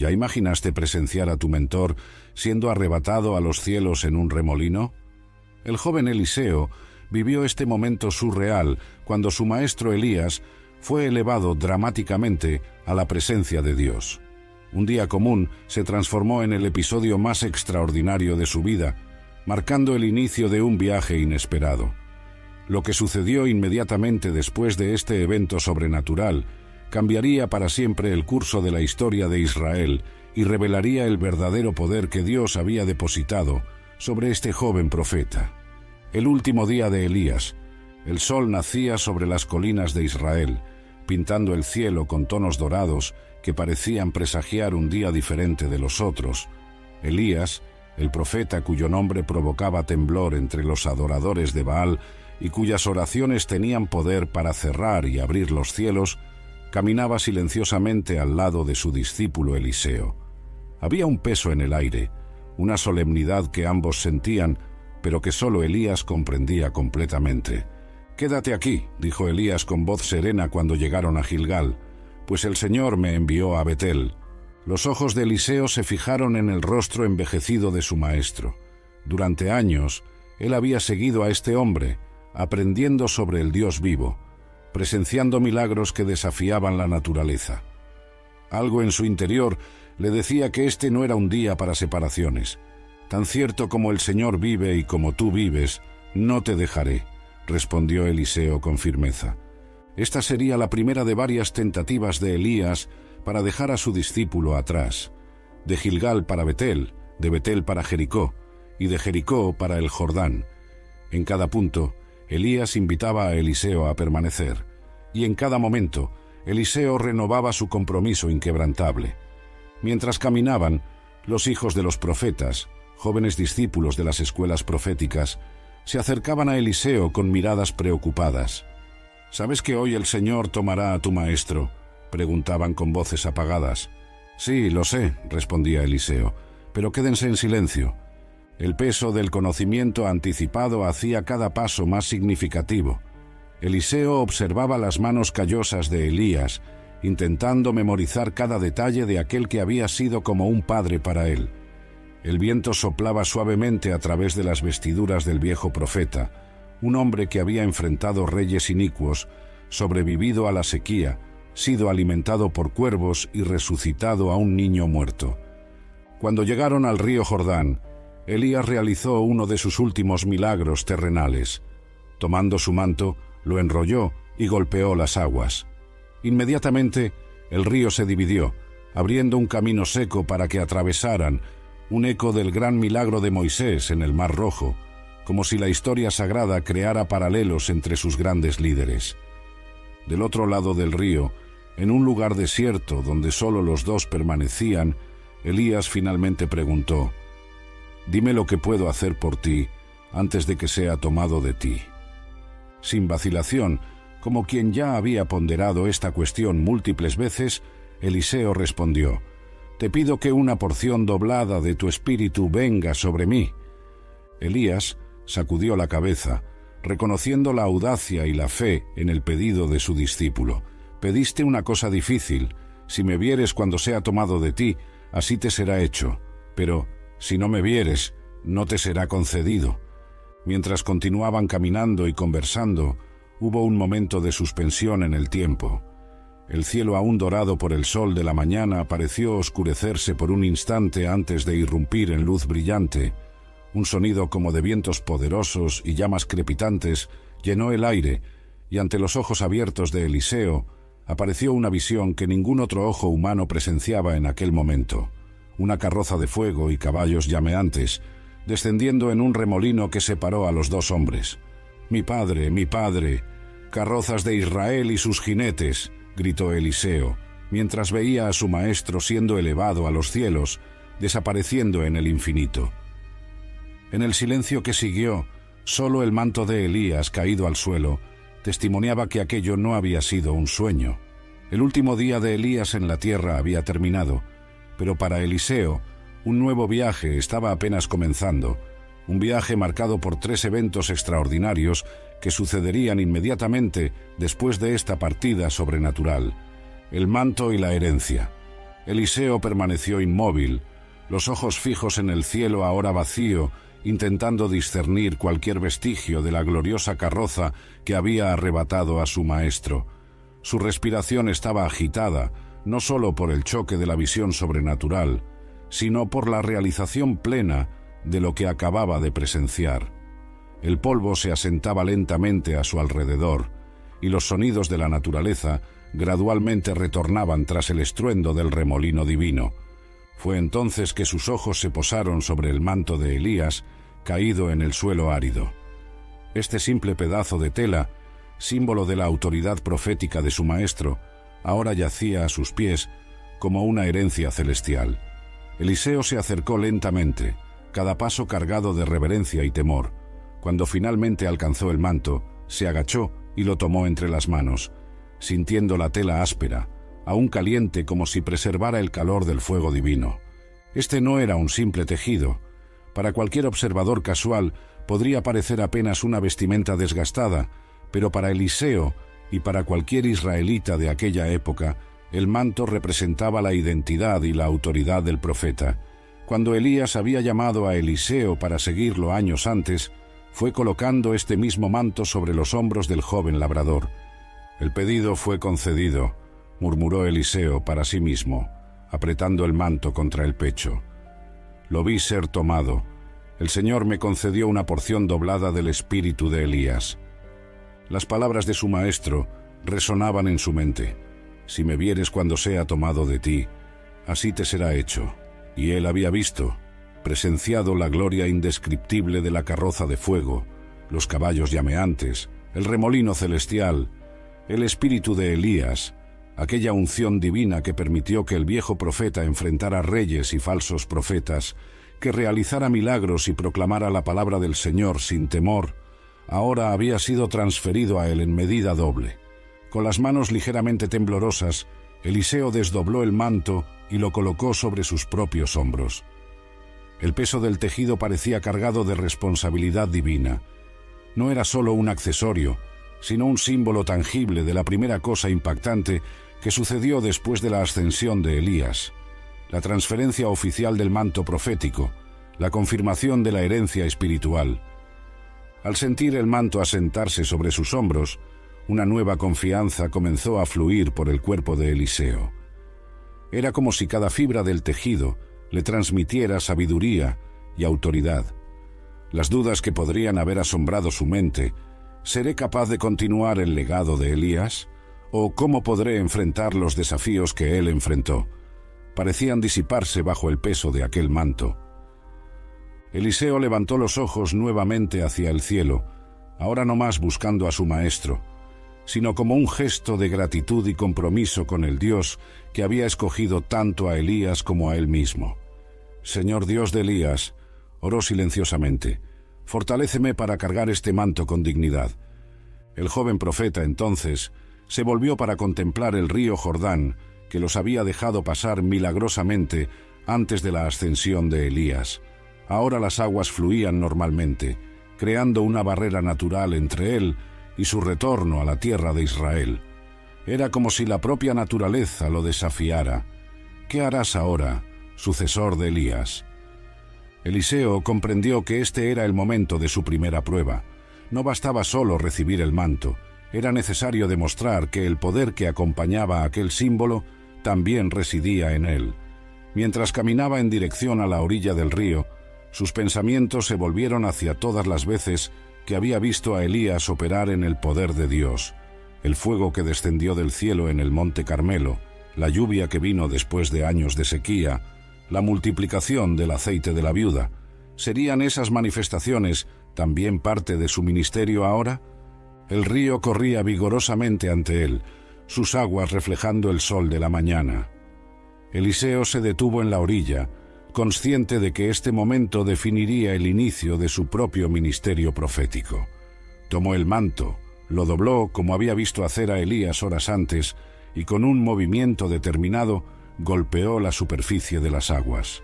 ¿Ya imaginaste presenciar a tu mentor siendo arrebatado a los cielos en un remolino? El joven Eliseo vivió este momento surreal cuando su maestro Elías fue elevado dramáticamente a la presencia de Dios. Un día común se transformó en el episodio más extraordinario de su vida, marcando el inicio de un viaje inesperado. Lo que sucedió inmediatamente después de este evento sobrenatural cambiaría para siempre el curso de la historia de Israel y revelaría el verdadero poder que Dios había depositado sobre este joven profeta. El último día de Elías, el sol nacía sobre las colinas de Israel, pintando el cielo con tonos dorados que parecían presagiar un día diferente de los otros. Elías, el profeta cuyo nombre provocaba temblor entre los adoradores de Baal y cuyas oraciones tenían poder para cerrar y abrir los cielos, caminaba silenciosamente al lado de su discípulo Eliseo. Había un peso en el aire, una solemnidad que ambos sentían, pero que solo Elías comprendía completamente. «Quédate aquí», dijo Elías con voz serena cuando llegaron a Gilgal, «pues el Señor me envió a Betel». Los ojos de Eliseo se fijaron en el rostro envejecido de su maestro. Durante años, él había seguido a este hombre, aprendiendo sobre el Dios vivo, presenciando milagros que desafiaban la naturaleza. Algo en su interior le decía que este no era un día para separaciones. «Tan cierto como el Señor vive y como tú vives, no te dejaré», respondió Eliseo con firmeza. Esta sería la primera de varias tentativas de Elías para dejar a su discípulo atrás. De Gilgal para Betel, de Betel para Jericó, y de Jericó para el Jordán. En cada punto, Elías invitaba a Eliseo a permanecer, y en cada momento, Eliseo renovaba su compromiso inquebrantable. Mientras caminaban, los hijos de los profetas, jóvenes discípulos de las escuelas proféticas, se acercaban a Eliseo con miradas preocupadas. «¿Sabes que hoy el Señor tomará a tu maestro?», preguntaban con voces apagadas. «Sí, lo sé», respondía Eliseo, «pero quédense en silencio». El peso del conocimiento anticipado hacía cada paso más significativo. Eliseo observaba las manos callosas de Elías, intentando memorizar cada detalle de aquel que había sido como un padre para él. El viento soplaba suavemente a través de las vestiduras del viejo profeta, un hombre que había enfrentado reyes inicuos, sobrevivido a la sequía, sido alimentado por cuervos y resucitado a un niño muerto. Cuando llegaron al río Jordán, Elías realizó uno de sus últimos milagros terrenales. Tomando su manto, lo enrolló y golpeó las aguas. Inmediatamente, el río se dividió, abriendo un camino seco para que atravesaran, un eco del gran milagro de Moisés en el Mar Rojo, como si la historia sagrada creara paralelos entre sus grandes líderes. Del otro lado del río, en un lugar desierto donde solo los dos permanecían, Elías finalmente preguntó: «Dime lo que puedo hacer por ti antes de que sea tomado de ti». Sin vacilación, como quien ya había ponderado esta cuestión múltiples veces, Eliseo respondió: «Te pido que una porción doblada de tu espíritu venga sobre mí». Elías sacudió la cabeza, reconociendo la audacia y la fe en el pedido de su discípulo. «Pediste una cosa difícil. Si me vieres cuando sea tomado de ti, así te será hecho. Pero si no me vieres, no te será concedido». Mientras continuaban caminando y conversando, hubo un momento de suspensión en el tiempo. El cielo aún dorado por el sol de la mañana pareció oscurecerse por un instante antes de irrumpir en luz brillante. Un sonido como de vientos poderosos y llamas crepitantes llenó el aire, y ante los ojos abiertos de Eliseo apareció una visión que ningún otro ojo humano presenciaba en aquel momento. Una carroza de fuego y caballos llameantes, descendiendo en un remolino que separó a los dos hombres. mi padre, carrozas de Israel y sus jinetes», gritó Eliseo, mientras veía a su maestro siendo elevado a los cielos, desapareciendo en el infinito. En el silencio que siguió, solo el manto de Elías caído al suelo testimoniaba que aquello no había sido un sueño. El último día de Elías en la tierra había terminado, pero para Eliseo, un nuevo viaje estaba apenas comenzando, un viaje marcado por 3 eventos extraordinarios que sucederían inmediatamente después de esta partida sobrenatural: el manto y la herencia. Eliseo permaneció inmóvil, los ojos fijos en el cielo ahora vacío, intentando discernir cualquier vestigio de la gloriosa carroza que había arrebatado a su maestro. Su respiración estaba agitada, no solo por el choque de la visión sobrenatural, sino por la realización plena de lo que acababa de presenciar. El polvo se asentaba lentamente a su alrededor, y los sonidos de la naturaleza gradualmente retornaban tras el estruendo del remolino divino. Fue entonces que sus ojos se posaron sobre el manto de Elías, caído en el suelo árido. Este simple pedazo de tela, símbolo de la autoridad profética de su maestro, ahora yacía a sus pies como una herencia celestial. Eliseo se acercó lentamente, cada paso cargado de reverencia y temor. Cuando finalmente alcanzó el manto, se agachó y lo tomó entre las manos, sintiendo la tela áspera, aún caliente como si preservara el calor del fuego divino. Este no era un simple tejido. Para cualquier observador casual podría parecer apenas una vestimenta desgastada, pero para Eliseo y para cualquier israelita de aquella época, el manto representaba la identidad y la autoridad del profeta. Cuando Elías había llamado a Eliseo para seguirlo años antes, fue colocando este mismo manto sobre los hombros del joven labrador. «El pedido fue concedido», murmuró Eliseo para sí mismo, apretando el manto contra el pecho. «Lo vi ser tomado. El Señor me concedió una porción doblada del espíritu de Elías». Las palabras de su maestro resonaban en su mente. «Si me vieres cuando sea tomado de ti, así te será hecho». Y él había visto, presenciado la gloria indescriptible de la carroza de fuego, los caballos llameantes, el remolino celestial, el espíritu de Elías, aquella unción divina que permitió que el viejo profeta enfrentara reyes y falsos profetas, que realizara milagros y proclamara la palabra del Señor sin temor, ahora había sido transferido a él en medida doble. Con las manos ligeramente temblorosas, Eliseo desdobló el manto y lo colocó sobre sus propios hombros. El peso del tejido parecía cargado de responsabilidad divina. No era solo un accesorio, sino un símbolo tangible de la primera cosa impactante que sucedió después de la ascensión de Elías, la transferencia oficial del manto profético, la confirmación de la herencia espiritual. Al sentir el manto asentarse sobre sus hombros, una nueva confianza comenzó a fluir por el cuerpo de Eliseo. Era como si cada fibra del tejido le transmitiera sabiduría y autoridad. Las dudas que podrían haber asombrado su mente, ¿seré capaz de continuar el legado de Elías? ¿O cómo podré enfrentar los desafíos que él enfrentó? Parecían disiparse bajo el peso de aquel manto. Eliseo levantó los ojos nuevamente hacia el cielo, ahora no más buscando a su maestro, sino como un gesto de gratitud y compromiso con el Dios que había escogido tanto a Elías como a él mismo. «Señor Dios de Elías», oró silenciosamente, «fortaléceme para cargar este manto con dignidad». El joven profeta, entonces, se volvió para contemplar el río Jordán, que los había dejado pasar milagrosamente antes de la ascensión de Elías. Ahora las aguas fluían normalmente, creando una barrera natural entre él y su retorno a la tierra de Israel. Era como si la propia naturaleza lo desafiara. «¿Qué harás ahora, sucesor de Elías?» Eliseo comprendió que este era el momento de su primera prueba. No bastaba solo recibir el manto, era necesario demostrar que el poder que acompañaba aquel símbolo también residía en él. Mientras caminaba en dirección a la orilla del río, sus pensamientos se volvieron hacia todas las veces que había visto a Elías operar en el poder de Dios, el fuego que descendió del cielo en el monte Carmelo, la lluvia que vino después de años de sequía, la multiplicación del aceite de la viuda. ¿Serían esas manifestaciones también parte de su ministerio ahora? El río corría vigorosamente ante él, sus aguas reflejando el sol de la mañana. Eliseo se detuvo en la orilla, consciente de que este momento definiría el inicio de su propio ministerio profético. Tomó el manto, lo dobló como había visto hacer a Elías horas antes, y con un movimiento determinado golpeó la superficie de las aguas.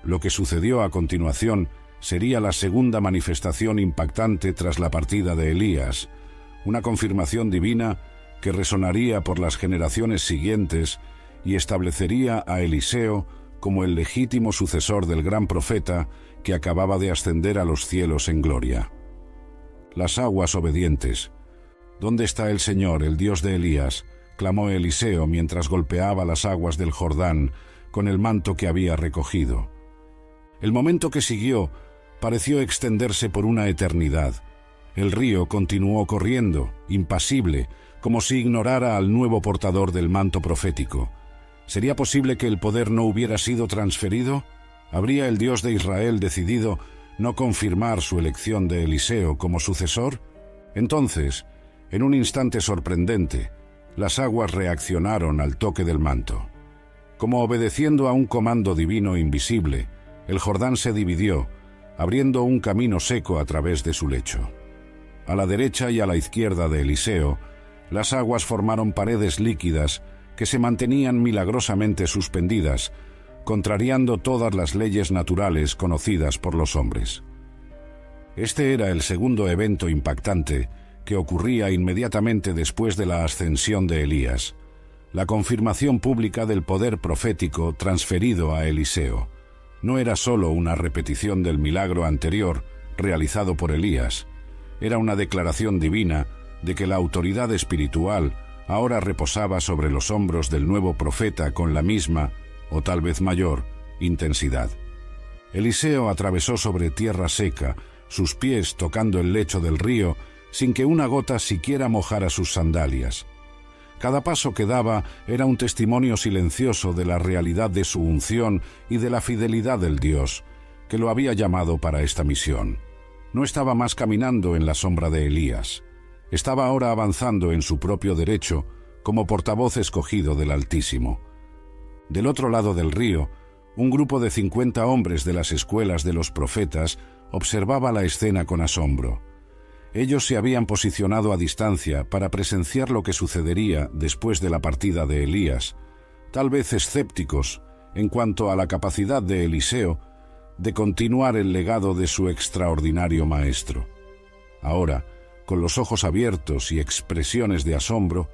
Lo que sucedió a continuación sería la segunda manifestación impactante tras la partida de Elías, una confirmación divina que resonaría por las generaciones siguientes y establecería a Eliseo como el legítimo sucesor del gran profeta que acababa de ascender a los cielos en gloria. Las aguas obedientes. ¿Dónde está el Señor, el Dios de Elías?, clamó Eliseo mientras golpeaba las aguas del Jordán con el manto que había recogido. El momento que siguió pareció extenderse por una eternidad. El río continuó corriendo, impasible, como si ignorara al nuevo portador del manto profético. ¿Sería posible que el poder no hubiera sido transferido? ¿Habría el Dios de Israel decidido no confirmar su elección de Eliseo como sucesor? Entonces, en un instante sorprendente, las aguas reaccionaron al toque del manto. Como obedeciendo a un comando divino invisible, el Jordán se dividió, abriendo un camino seco a través de su lecho. A la derecha y a la izquierda de Eliseo, las aguas formaron paredes líquidas que se mantenían milagrosamente suspendidas, contrariando todas las leyes naturales conocidas por los hombres. Este era el segundo evento impactante que ocurría inmediatamente después de la ascensión de Elías, la confirmación pública del poder profético transferido a Eliseo. No era solo una repetición del milagro anterior realizado por Elías, era una declaración divina de que la autoridad espiritual ahora reposaba sobre los hombros del nuevo profeta con la misma, o tal vez mayor, intensidad. Eliseo atravesó sobre tierra seca, sus pies tocando el lecho del río, sin que una gota siquiera mojara sus sandalias. Cada paso que daba era un testimonio silencioso de la realidad de su unción y de la fidelidad del Dios, que lo había llamado para esta misión. No estaba más caminando en la sombra de Elías. Estaba ahora avanzando en su propio derecho, como portavoz escogido del Altísimo. Del otro lado del río, un grupo de 50 hombres de las escuelas de los profetas observaba la escena con asombro. Ellos se habían posicionado a distancia para presenciar lo que sucedería después de la partida de Elías, tal vez escépticos en cuanto a la capacidad de Eliseo de continuar el legado de su extraordinario maestro. Ahora, con los ojos abiertos y expresiones de asombro,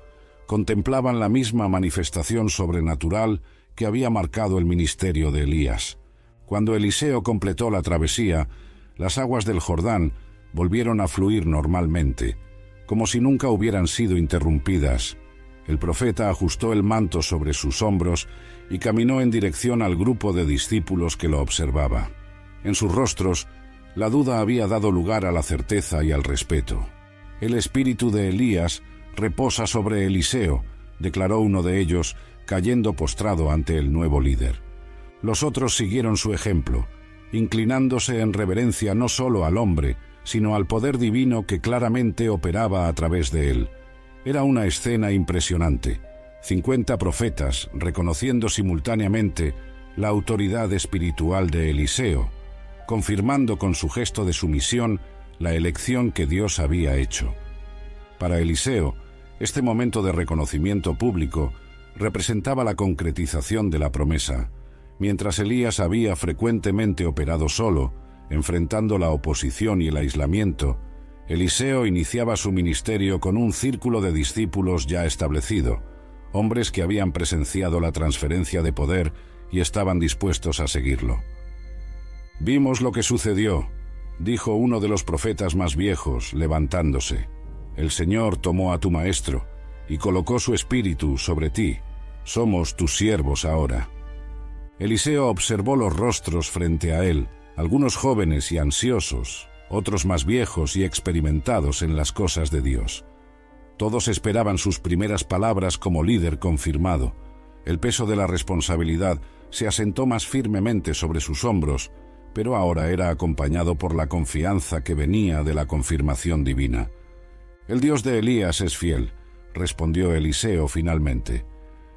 contemplaban la misma manifestación sobrenatural que había marcado el ministerio de Elías. Cuando Eliseo completó la travesía, las aguas del Jordán volvieron a fluir normalmente, como si nunca hubieran sido interrumpidas. El profeta ajustó el manto sobre sus hombros y caminó en dirección al grupo de discípulos que lo observaba. En sus rostros, la duda había dado lugar a la certeza y al respeto. «El espíritu de Elías reposa sobre Eliseo», declaró uno de ellos, cayendo postrado ante el nuevo líder. Los otros siguieron su ejemplo, inclinándose en reverencia no solo al hombre, sino al poder divino que claramente operaba a través de él. Era una escena impresionante. 50 profetas reconociendo simultáneamente la autoridad espiritual de Eliseo, confirmando con su gesto de sumisión la elección que Dios había hecho. Para Eliseo, este momento de reconocimiento público representaba la concretización de la promesa. Mientras Elías había frecuentemente operado solo, enfrentando la oposición y el aislamiento, Eliseo iniciaba su ministerio con un círculo de discípulos ya establecido, hombres que habían presenciado la transferencia de poder y estaban dispuestos a seguirlo. «Vimos lo que sucedió», dijo uno de los profetas más viejos, levantándose. «El Señor tomó a tu maestro y colocó su espíritu sobre ti. Somos tus siervos ahora». Eliseo observó los rostros frente a él, algunos jóvenes y ansiosos, otros más viejos y experimentados en las cosas de Dios. Todos esperaban sus primeras palabras como líder confirmado. El peso de la responsabilidad se asentó más firmemente sobre sus hombros, pero ahora era acompañado por la confianza que venía de la confirmación divina. «El Dios de Elías es fiel», respondió Eliseo finalmente.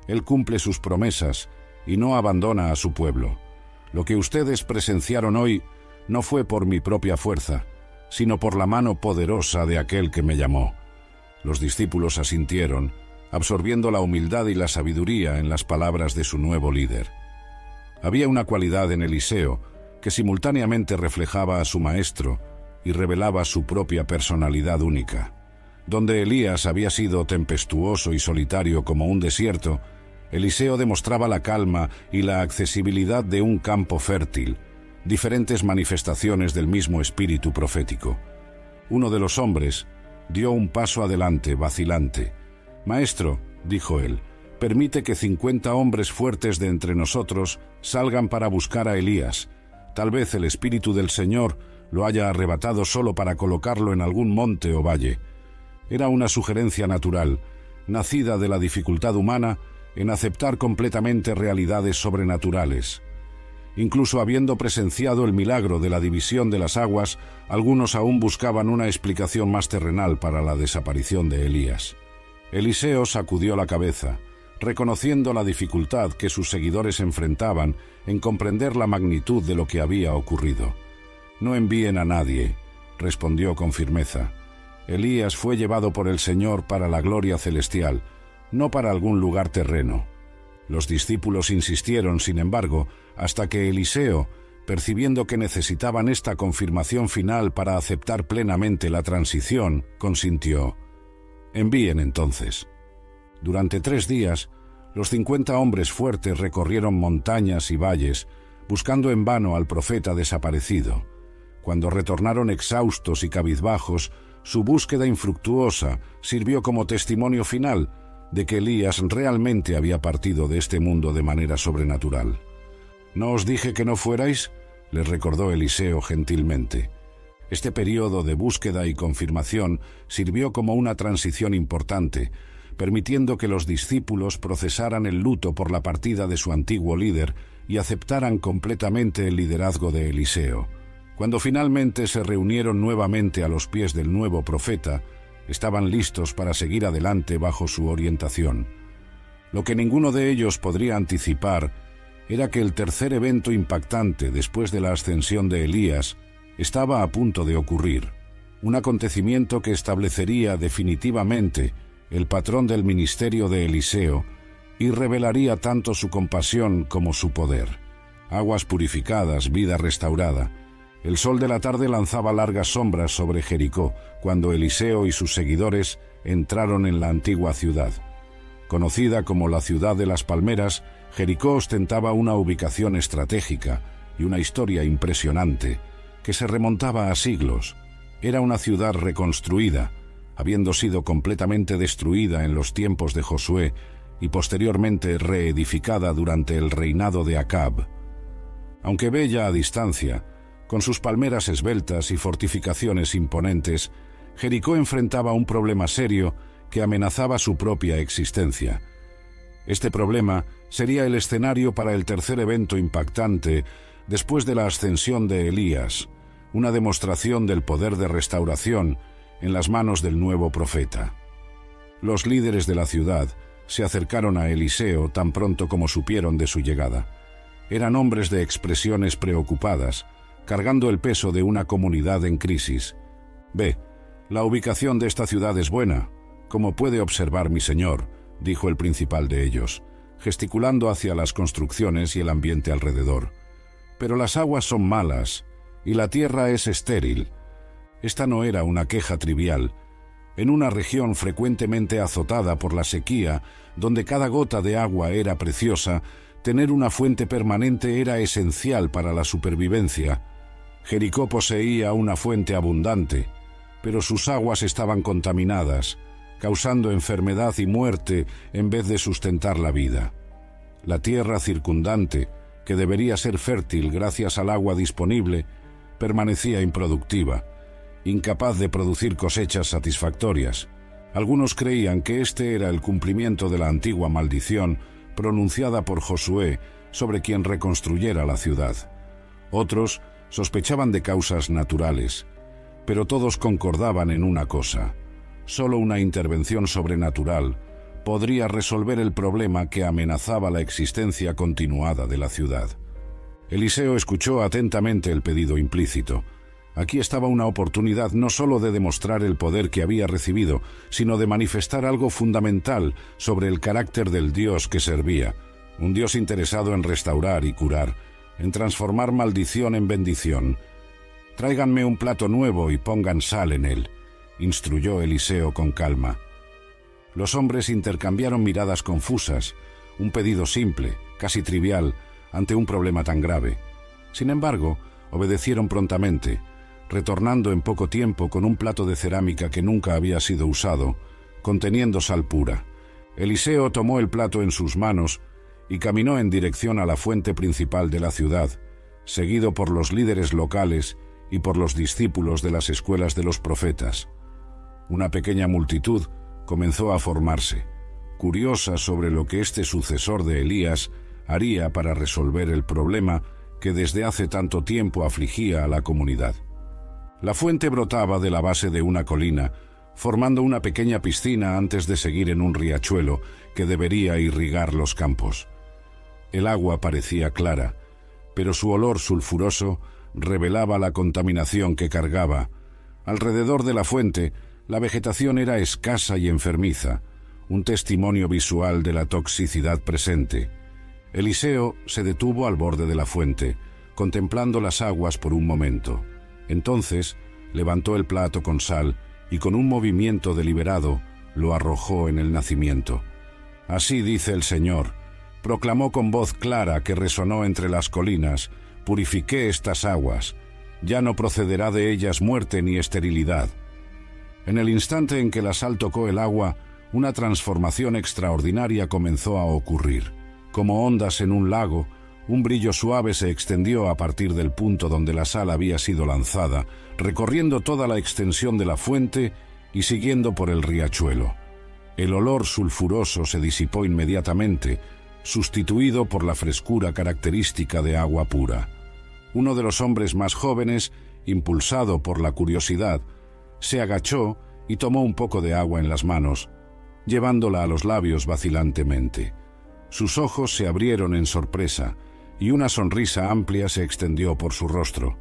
«Él cumple sus promesas y no abandona a su pueblo. Lo que ustedes presenciaron hoy no fue por mi propia fuerza, sino por la mano poderosa de aquel que me llamó». Los discípulos asintieron, absorbiendo la humildad y la sabiduría en las palabras de su nuevo líder. Había una cualidad en Eliseo que simultáneamente reflejaba a su maestro y revelaba su propia personalidad única. Donde Elías había sido tempestuoso y solitario como un desierto, Eliseo demostraba la calma y la accesibilidad de un campo fértil, diferentes manifestaciones del mismo espíritu profético. Uno de los hombres dio un paso adelante, vacilante. «Maestro», dijo él, «permite que 50 hombres fuertes de entre nosotros salgan para buscar a Elías. Tal vez el Espíritu del Señor lo haya arrebatado solo para colocarlo en algún monte o valle». Era una sugerencia natural, nacida de la dificultad humana en aceptar completamente realidades sobrenaturales. Incluso habiendo presenciado el milagro de la división de las aguas, algunos aún buscaban una explicación más terrenal para la desaparición de Elías. Eliseo sacudió la cabeza, reconociendo la dificultad que sus seguidores enfrentaban en comprender la magnitud de lo que había ocurrido. «No envíen a nadie», respondió con firmeza. «Elías fue llevado por el Señor para la gloria celestial, no para algún lugar terreno». Los discípulos insistieron, sin embargo, hasta que Eliseo, percibiendo que necesitaban esta confirmación final para aceptar plenamente la transición, consintió. «Envíen entonces». Durante 3 días, los 50 hombres fuertes recorrieron montañas y valles, buscando en vano al profeta desaparecido. Cuando retornaron exhaustos y cabizbajos, su búsqueda infructuosa sirvió como testimonio final de que Elías realmente había partido de este mundo de manera sobrenatural. «¿No os dije que no fuerais?», les recordó Eliseo gentilmente. Este período de búsqueda y confirmación sirvió como una transición importante, permitiendo que los discípulos procesaran el luto por la partida de su antiguo líder y aceptaran completamente el liderazgo de Eliseo. Cuando finalmente se reunieron nuevamente a los pies del nuevo profeta, estaban listos para seguir adelante bajo su orientación. Lo que ninguno de ellos podría anticipar era que el tercer evento impactante después de la ascensión de Elías estaba a punto de ocurrir, un acontecimiento que establecería definitivamente el patrón del ministerio de Eliseo y revelaría tanto su compasión como su poder. Aguas purificadas, vida restaurada. El sol de la tarde lanzaba largas sombras sobre Jericó cuando Eliseo y sus seguidores entraron en la antigua ciudad. Conocida como la ciudad de las palmeras, Jericó ostentaba una ubicación estratégica y una historia impresionante que se remontaba a siglos. Era una ciudad reconstruida, habiendo sido completamente destruida en los tiempos de Josué y posteriormente reedificada durante el reinado de Acab. Aunque bella a distancia, con sus palmeras esbeltas y fortificaciones imponentes, Jericó enfrentaba un problema serio que amenazaba su propia existencia. Este problema sería el escenario para el tercer evento impactante después de la ascensión de Elías, una demostración del poder de restauración en las manos del nuevo profeta. Los líderes de la ciudad se acercaron a Eliseo tan pronto como supieron de su llegada. Eran hombres de expresiones preocupadas, cargando el peso de una comunidad en crisis. «Ve, la ubicación de esta ciudad es buena, como puede observar mi señor», dijo el principal de ellos, gesticulando hacia las construcciones y el ambiente alrededor. «Pero las aguas son malas y la tierra es estéril». Esta no era una queja trivial. En una región frecuentemente azotada por la sequía, donde cada gota de agua era preciosa, tener una fuente permanente era esencial para la supervivencia. Jericó poseía una fuente abundante, pero sus aguas estaban contaminadas, causando enfermedad y muerte en vez de sustentar la vida. La tierra circundante, que debería ser fértil gracias al agua disponible, permanecía improductiva, incapaz de producir cosechas satisfactorias. Algunos creían que este era el cumplimiento de la antigua maldición pronunciada por Josué sobre quien reconstruyera la ciudad. Otros sospechaban de causas naturales, pero todos concordaban en una cosa: solo una intervención sobrenatural podría resolver el problema que amenazaba la existencia continuada de la ciudad. Eliseo escuchó atentamente el pedido implícito. Aquí estaba una oportunidad no solo de demostrar el poder que había recibido, sino de manifestar algo fundamental sobre el carácter del Dios que servía, un Dios interesado en restaurar y curar, en transformar maldición en bendición. «Tráiganme un plato nuevo y pongan sal en él», instruyó Eliseo con calma. Los hombres intercambiaron miradas confusas. un pedido simple, casi trivial, ante un problema tan grave. Sin embargo, obedecieron prontamente, retornando en poco tiempo con un plato de cerámica que nunca había sido usado, conteniendo sal pura. Eliseo tomó el plato en sus manos y caminó en dirección a la fuente principal de la ciudad, seguido por los líderes locales y por los discípulos de las escuelas de los profetas. Una pequeña multitud comenzó a formarse, curiosa sobre lo que este sucesor de Elías haría para resolver el problema que desde hace tanto tiempo afligía a la comunidad. La fuente brotaba de la base de una colina, formando una pequeña piscina antes de seguir en un riachuelo que debería irrigar los campos. El agua parecía clara, pero su olor sulfuroso revelaba la contaminación que cargaba. Alrededor de la fuente, la vegetación era escasa y enfermiza, un testimonio visual de la toxicidad presente. Eliseo se detuvo al borde de la fuente, contemplando las aguas por un momento. Entonces, levantó el plato con sal y con un movimiento deliberado lo arrojó en el nacimiento. «Así dice el Señor», proclamó con voz clara que resonó entre las colinas, «purifiqué estas aguas, ya no procederá de ellas muerte ni esterilidad». En el instante en que la sal tocó el agua, una transformación extraordinaria comenzó a ocurrir. Como ondas en un lago, un brillo suave se extendió a partir del punto donde la sal había sido lanzada, recorriendo toda la extensión de la fuente y siguiendo por el riachuelo. El olor sulfuroso se disipó inmediatamente, sustituido por la frescura característica de agua pura. Uno de los hombres más jóvenes, impulsado por la curiosidad, se agachó y tomó un poco de agua en las manos, llevándola a los labios vacilantemente. Sus ojos se abrieron en sorpresa y una sonrisa amplia se extendió por su rostro.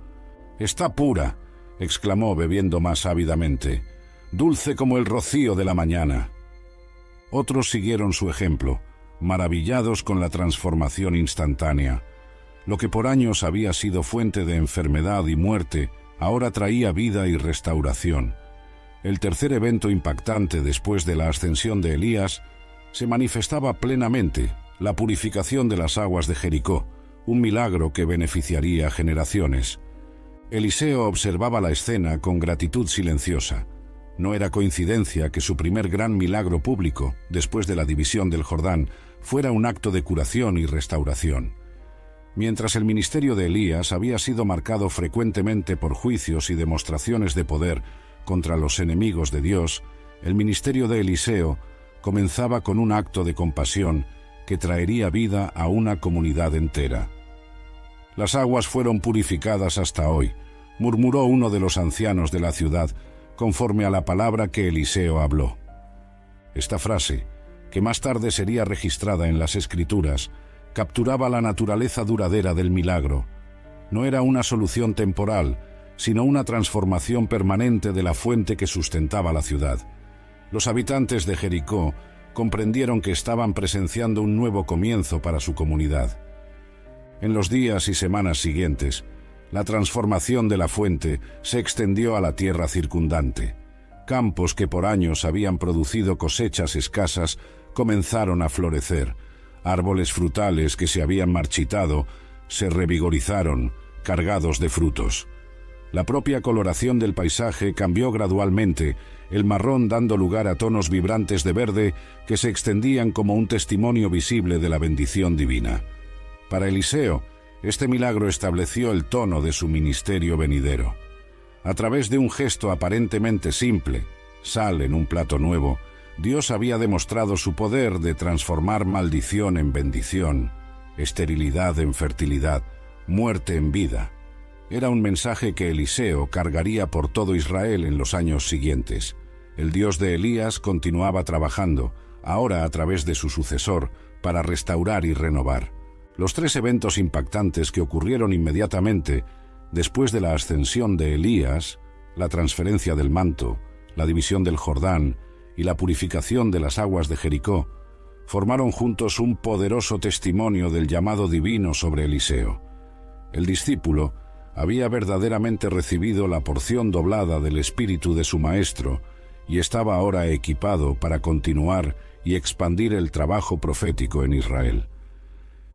«Está pura», exclamó bebiendo más ávidamente, «dulce como el rocío de la mañana». Otros siguieron su ejemplo, maravillados con la transformación instantánea. Lo que por años había sido fuente de enfermedad y muerte, ahora traía vida y restauración. El tercer evento impactante después de la ascensión de Elías se manifestaba plenamente: la purificación de las aguas de Jericó, un milagro que beneficiaría a generaciones. Eliseo observaba la escena con gratitud silenciosa. No era coincidencia que su primer gran milagro público, después de la división del Jordán, fuera un acto de curación y restauración. Mientras el ministerio de Elías había sido marcado frecuentemente por juicios y demostraciones de poder contra los enemigos de Dios, el ministerio de Eliseo comenzaba con un acto de compasión que traería vida a una comunidad entera. «Las aguas fueron purificadas hasta hoy», murmuró uno de los ancianos de la ciudad, conforme a la palabra que Eliseo habló. Esta frase, que más tarde sería registrada en las Escrituras, capturaba la naturaleza duradera del milagro. No era una solución temporal, sino una transformación permanente de la fuente que sustentaba la ciudad. Los habitantes de Jericó comprendieron que estaban presenciando un nuevo comienzo para su comunidad. En los días y semanas siguientes, la transformación de la fuente se extendió a la tierra circundante. Campos que por años habían producido cosechas escasas comenzaron a florecer. Árboles frutales que se habían marchitado se revigorizaron, cargados de frutos. La propia coloración del paisaje cambió gradualmente, el marrón dando lugar a tonos vibrantes de verde que se extendían como un testimonio visible de la bendición divina. Para Eliseo, este milagro estableció el tono de su ministerio venidero. A través de un gesto aparentemente simple, sal en un plato nuevo, Dios había demostrado su poder de transformar maldición en bendición, esterilidad en fertilidad, muerte en vida. Era un mensaje que Eliseo cargaría por todo Israel en los años siguientes. El Dios de Elías continuaba trabajando, ahora a través de su sucesor, para restaurar y renovar. Los tres eventos impactantes que ocurrieron inmediatamente después de la ascensión de Elías, la transferencia del manto, la división del Jordán y la purificación de las aguas de Jericó, formaron juntos un poderoso testimonio del llamado divino sobre Eliseo. El discípulo había verdaderamente recibido la porción doblada del espíritu de su maestro y estaba ahora equipado para continuar y expandir el trabajo profético en Israel.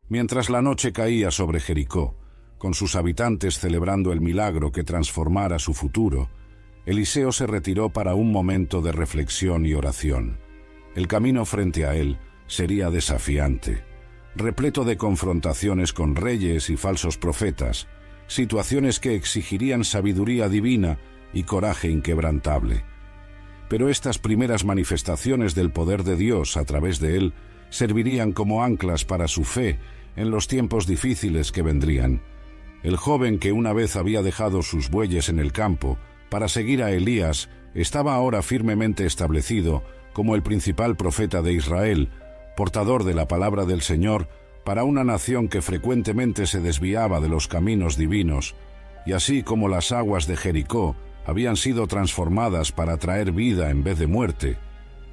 Mientras la noche caía sobre Jericó, con sus habitantes celebrando el milagro que transformara su futuro, Eliseo se retiró para un momento de reflexión y oración. El camino frente a él sería desafiante, repleto de confrontaciones con reyes y falsos profetas, situaciones que exigirían sabiduría divina y coraje inquebrantable. Pero estas primeras manifestaciones del poder de Dios a través de él servirían como anclas para su fe en los tiempos difíciles que vendrían. El joven que una vez había dejado sus bueyes en el campo para seguir a Elías estaba ahora firmemente establecido como el principal profeta de Israel, portador de la palabra del Señor para una nación que frecuentemente se desviaba de los caminos divinos, y así como las aguas de Jericó habían sido transformadas para traer vida en vez de muerte,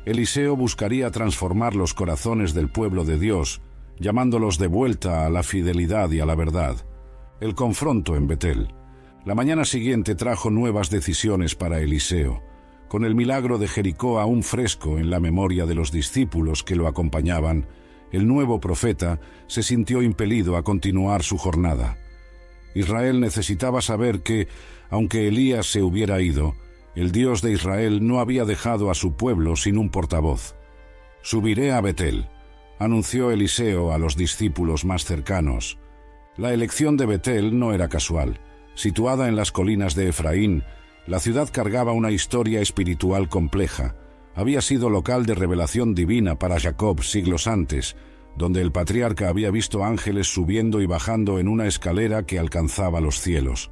Eliseo buscaría transformar los corazones del pueblo de Dios, llamándolos de vuelta a la fidelidad y a la verdad. El confronto en Betel. La mañana siguiente trajo nuevas decisiones para Eliseo. Con el milagro de Jericó aún fresco en la memoria de los discípulos que lo acompañaban, el nuevo profeta se sintió impelido a continuar su jornada. Israel necesitaba saber que, aunque Elías se hubiera ido, el Dios de Israel no había dejado a su pueblo sin un portavoz. «Subiré a Betel», anunció Eliseo a los discípulos más cercanos. La elección de Betel no era casual. Situada en las colinas de Efraín, la ciudad cargaba una historia espiritual compleja. Había sido local de revelación divina para Jacob siglos antes, donde el patriarca había visto ángeles subiendo y bajando en una escalera que alcanzaba los cielos.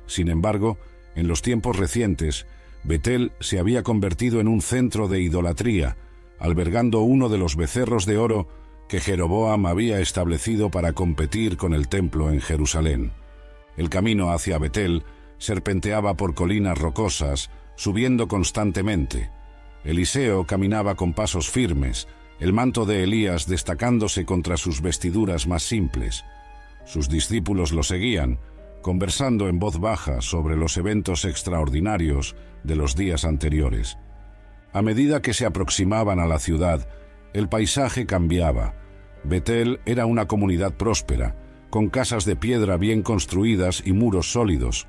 Sin embargo, en los tiempos recientes, Betel se había convertido en un centro de idolatría, albergando uno de los becerros de oro que Jeroboam había establecido para competir con el templo en Jerusalén. El camino hacia Betel serpenteaba por colinas rocosas, subiendo constantemente. Eliseo caminaba con pasos firmes, el manto de Elías destacándose contra sus vestiduras más simples. Sus discípulos lo seguían, conversando en voz baja sobre los eventos extraordinarios de los días anteriores. A medida que se aproximaban a la ciudad, el paisaje cambiaba. Betel era una comunidad próspera, con casas de piedra bien construidas y muros sólidos.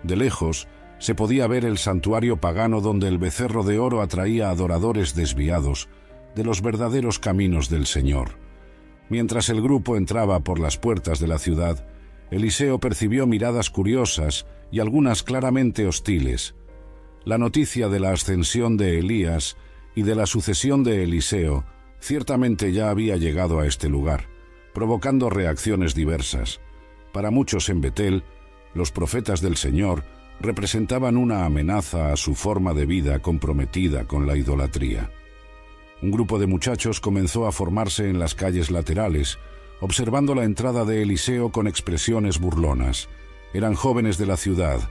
De lejos, se podía ver el santuario pagano donde el becerro de oro atraía a adoradores desviados de los verdaderos caminos del Señor. Mientras el grupo entraba por las puertas de la ciudad, Eliseo percibió miradas curiosas y algunas claramente hostiles. La noticia de la ascensión de Elías y de la sucesión de Eliseo ciertamente ya había llegado a este lugar, provocando reacciones diversas. Para muchos en Betel, los profetas del Señor representaban una amenaza a su forma de vida comprometida con la idolatría. Un grupo de muchachos comenzó a formarse en las calles laterales, observando la entrada de Eliseo con expresiones burlonas. Eran jóvenes de la ciudad,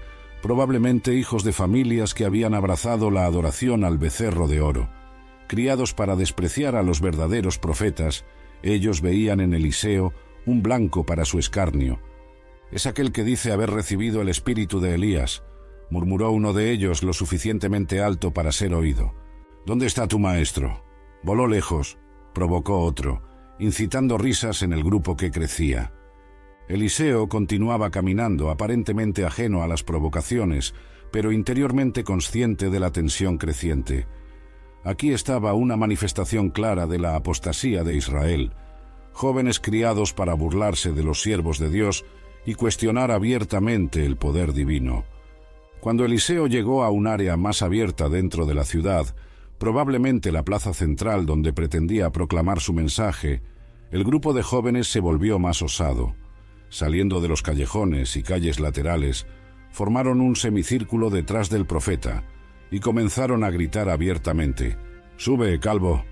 probablemente hijos de familias que habían abrazado la adoración al becerro de oro. Criados para despreciar a los verdaderos profetas, ellos veían en Eliseo un blanco para su escarnio. «Es aquel que dice haber recibido el espíritu de Elías», murmuró uno de ellos lo suficientemente alto para ser oído. «¿Dónde está tu maestro?» «Voló lejos», provocó otro, incitando risas en el grupo que crecía. Eliseo continuaba caminando, aparentemente ajeno a las provocaciones, pero interiormente consciente de la tensión creciente. Aquí estaba una manifestación clara de la apostasía de Israel, jóvenes criados para burlarse de los siervos de Dios y cuestionar abiertamente el poder divino. Cuando Eliseo llegó a un área más abierta dentro de la ciudad, probablemente la plaza central donde pretendía proclamar su mensaje, el grupo de jóvenes se volvió más osado. Saliendo de los callejones y calles laterales, formaron un semicírculo detrás del profeta y comenzaron a gritar abiertamente: «¡Sube, calvo!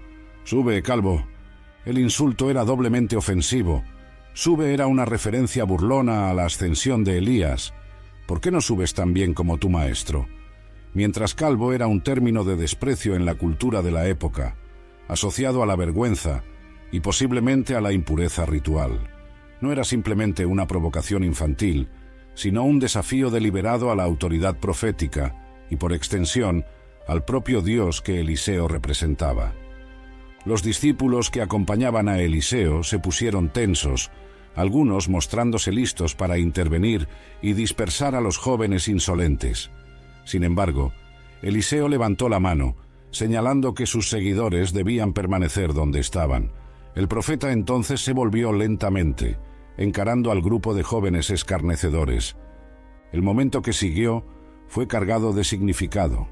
¡Sube, calvo!». El insulto era doblemente ofensivo. Sube era una referencia burlona a la ascensión de Elías. «¿Por qué no subes tan bien como tu maestro?». Mientras calvo era un término de desprecio en la cultura de la época, asociado a la vergüenza y posiblemente a la impureza ritual. No era simplemente una provocación infantil, sino un desafío deliberado a la autoridad profética y, por extensión, al propio Dios que Eliseo representaba. Los discípulos que acompañaban a Eliseo se pusieron tensos, algunos mostrándose listos para intervenir y dispersar a los jóvenes insolentes. Sin embargo, Eliseo levantó la mano, señalando que sus seguidores debían permanecer donde estaban. El profeta entonces se volvió lentamente, encarando al grupo de jóvenes escarnecedores. El momento que siguió fue cargado de significado.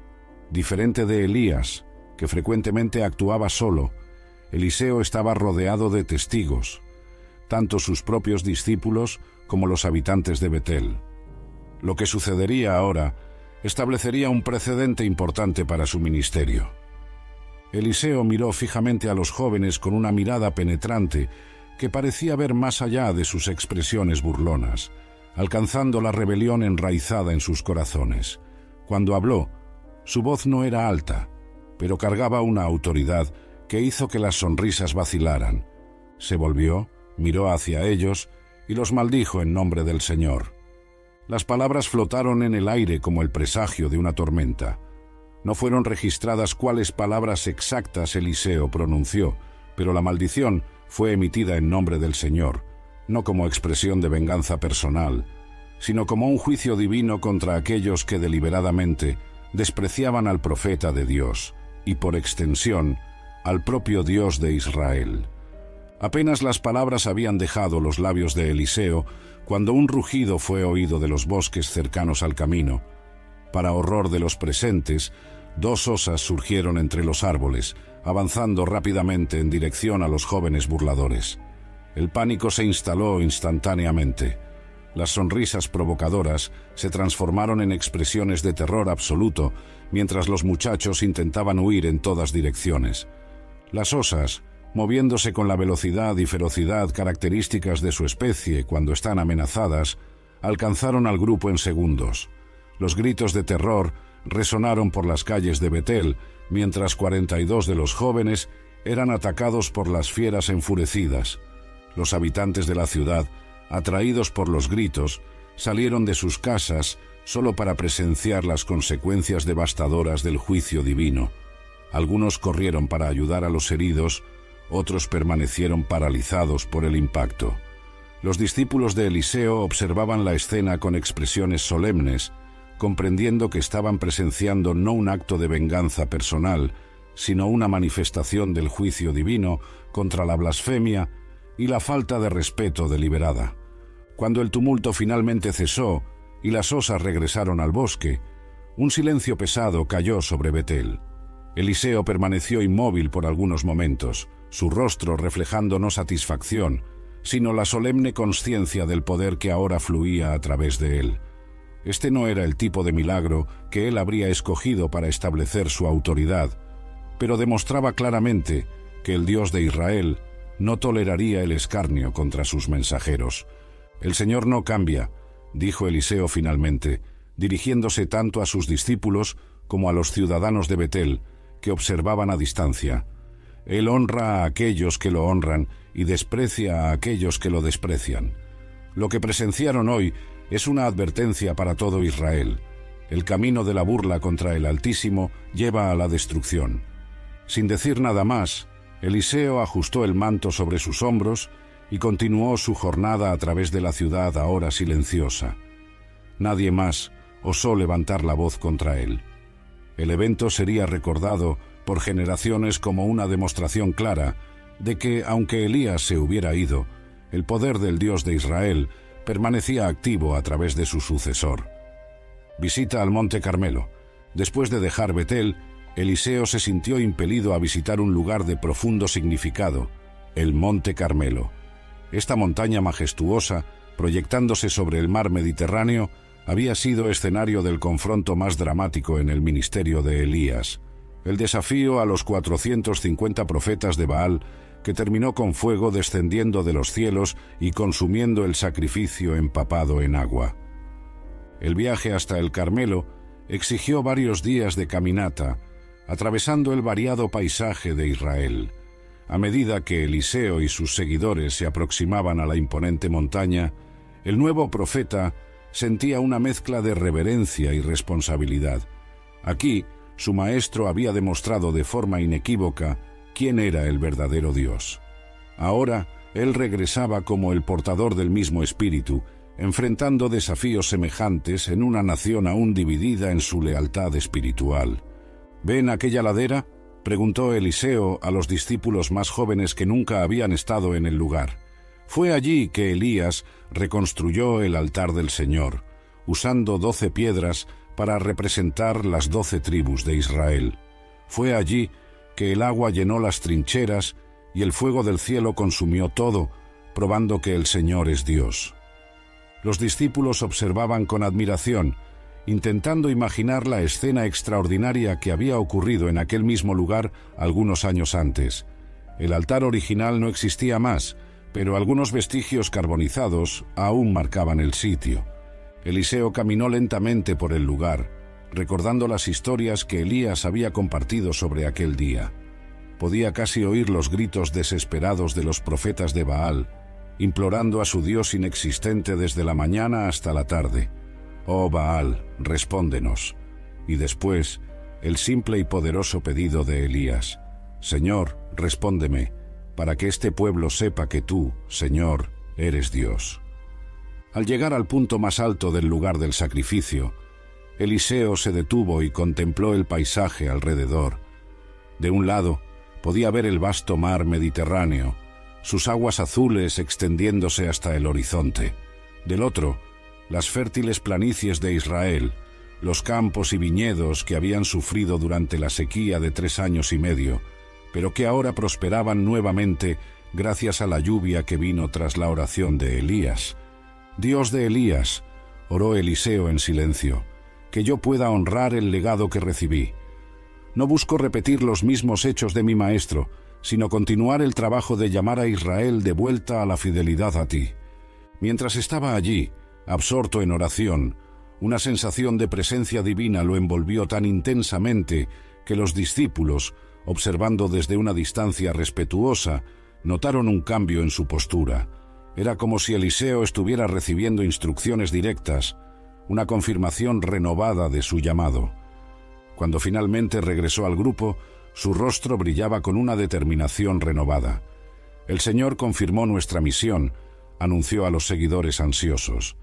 Diferente de Elías, que frecuentemente actuaba solo, Eliseo estaba rodeado de testigos, tanto sus propios discípulos como los habitantes de Betel. Lo que sucedería ahora establecería un precedente importante para su ministerio. Eliseo miró fijamente a los jóvenes con una mirada penetrante que parecía ver más allá de sus expresiones burlonas, alcanzando la rebelión enraizada en sus corazones. Cuando habló, su voz no era alta, pero cargaba una autoridad que hizo que las sonrisas vacilaran. Se volvió, miró hacia ellos y los maldijo en nombre del Señor. Las palabras flotaron en el aire como el presagio de una tormenta. No fueron registradas cuáles palabras exactas Eliseo pronunció, pero la maldición fue emitida en nombre del Señor, no como expresión de venganza personal, sino como un juicio divino contra aquellos que deliberadamente despreciaban al profeta de Dios y, por extensión, al propio Dios de Israel. Apenas las palabras habían dejado los labios de Eliseo cuando un rugido fue oído de los bosques cercanos al camino. Para horror de los presentes, 2 osas surgieron entre los árboles, avanzando rápidamente en dirección a los jóvenes burladores. El pánico se instaló instantáneamente. Las sonrisas provocadoras se transformaron en expresiones de terror absoluto, mientras los muchachos intentaban huir en todas direcciones. Las osas, moviéndose con la velocidad y ferocidad características de su especie cuando están amenazadas, alcanzaron al grupo en segundos. Los gritos de terror resonaron por las calles de Betel, mientras 42 de los jóvenes eran atacados por las fieras enfurecidas. Los habitantes de la ciudad, atraídos por los gritos, salieron de sus casas solo para presenciar las consecuencias devastadoras del juicio divino. Algunos corrieron para ayudar a los heridos, otros permanecieron paralizados por el impacto. Los discípulos de Eliseo observaban la escena con expresiones solemnes, comprendiendo que estaban presenciando no un acto de venganza personal, sino una manifestación del juicio divino contra la blasfemia y la falta de respeto deliberada. Cuando el tumulto finalmente cesó y las osas regresaron al bosque, un silencio pesado cayó sobre Betel. Eliseo permaneció inmóvil por algunos momentos, su rostro reflejando no satisfacción, sino la solemne consciencia del poder que ahora fluía a través de él. Este no era el tipo de milagro que él habría escogido para establecer su autoridad, pero demostraba claramente que el Dios de Israel no toleraría el escarnio contra sus mensajeros. «El Señor no cambia», dijo Eliseo finalmente, dirigiéndose tanto a sus discípulos como a los ciudadanos de Betel, que observaban a distancia. Él honra a aquellos que lo honran y desprecia a aquellos que lo desprecian. Lo que presenciaron hoy es una advertencia para todo Israel. El camino de la burla contra el Altísimo lleva a la destrucción. Sin decir nada más, Eliseo ajustó el manto sobre sus hombros y continuó su jornada a través de la ciudad ahora silenciosa. Nadie más osó levantar la voz contra él. El evento sería recordado por generaciones como una demostración clara de que, aunque Elías se hubiera ido, el poder del Dios de Israel permanecía activo a través de su sucesor. Visita al Monte Carmelo. Después de dejar Betel, Eliseo se sintió impelido a visitar un lugar de profundo significado, el Monte Carmelo. Esta montaña majestuosa, proyectándose sobre el mar Mediterráneo, había sido escenario del confronto más dramático en el ministerio de Elías, el desafío a los 450 profetas de Baal, que terminó con fuego descendiendo de los cielos y consumiendo el sacrificio empapado en agua. El viaje hasta el Carmelo exigió varios días de caminata, atravesando el variado paisaje de Israel. A medida que Eliseo y sus seguidores se aproximaban a la imponente montaña, el nuevo profeta sentía una mezcla de reverencia y responsabilidad. Aquí, su maestro había demostrado de forma inequívoca quién era el verdadero Dios. Ahora, él regresaba como el portador del mismo espíritu, enfrentando desafíos semejantes en una nación aún dividida en su lealtad espiritual. ¿Ven aquella ladera?, preguntó Eliseo a los discípulos más jóvenes que nunca habían estado en el lugar. Fue allí que Elías reconstruyó el altar del Señor, usando 12 piedras para representar las 12 tribus de Israel. Fue allí que el agua llenó las trincheras y el fuego del cielo consumió todo, probando que el Señor es Dios. Los discípulos observaban con admiración, intentando imaginar la escena extraordinaria que había ocurrido en aquel mismo lugar algunos años antes. El altar original no existía más, pero algunos vestigios carbonizados aún marcaban el sitio. Eliseo caminó lentamente por el lugar, recordando las historias que Elías había compartido sobre aquel día. Podía casi oír los gritos desesperados de los profetas de Baal, implorando a su Dios inexistente desde la mañana hasta la tarde. «Oh Baal, respóndenos». Y después, el simple y poderoso pedido de Elías: «Señor, respóndeme, para que este pueblo sepa que tú, Señor, eres Dios». Al llegar al punto más alto del lugar del sacrificio, Eliseo se detuvo y contempló el paisaje alrededor. De un lado, podía ver el vasto mar Mediterráneo, sus aguas azules extendiéndose hasta el horizonte. Del otro, las fértiles planicies de Israel, los campos y viñedos que habían sufrido durante la sequía de 3 años y medio, pero que ahora prosperaban nuevamente gracias a la lluvia que vino tras la oración de Elías. «Dios de Elías», oró Eliseo en silencio, «que yo pueda honrar el legado que recibí. No busco repetir los mismos hechos de mi maestro, sino continuar el trabajo de llamar a Israel de vuelta a la fidelidad a ti». Mientras estaba allí, absorto en oración, una sensación de presencia divina lo envolvió tan intensamente que los discípulos, observando desde una distancia respetuosa, notaron un cambio en su postura. Era como si Eliseo estuviera recibiendo instrucciones directas, una confirmación renovada de su llamado. Cuando finalmente regresó al grupo, su rostro brillaba con una determinación renovada. «El Señor confirmó nuestra misión», anunció a los seguidores ansiosos.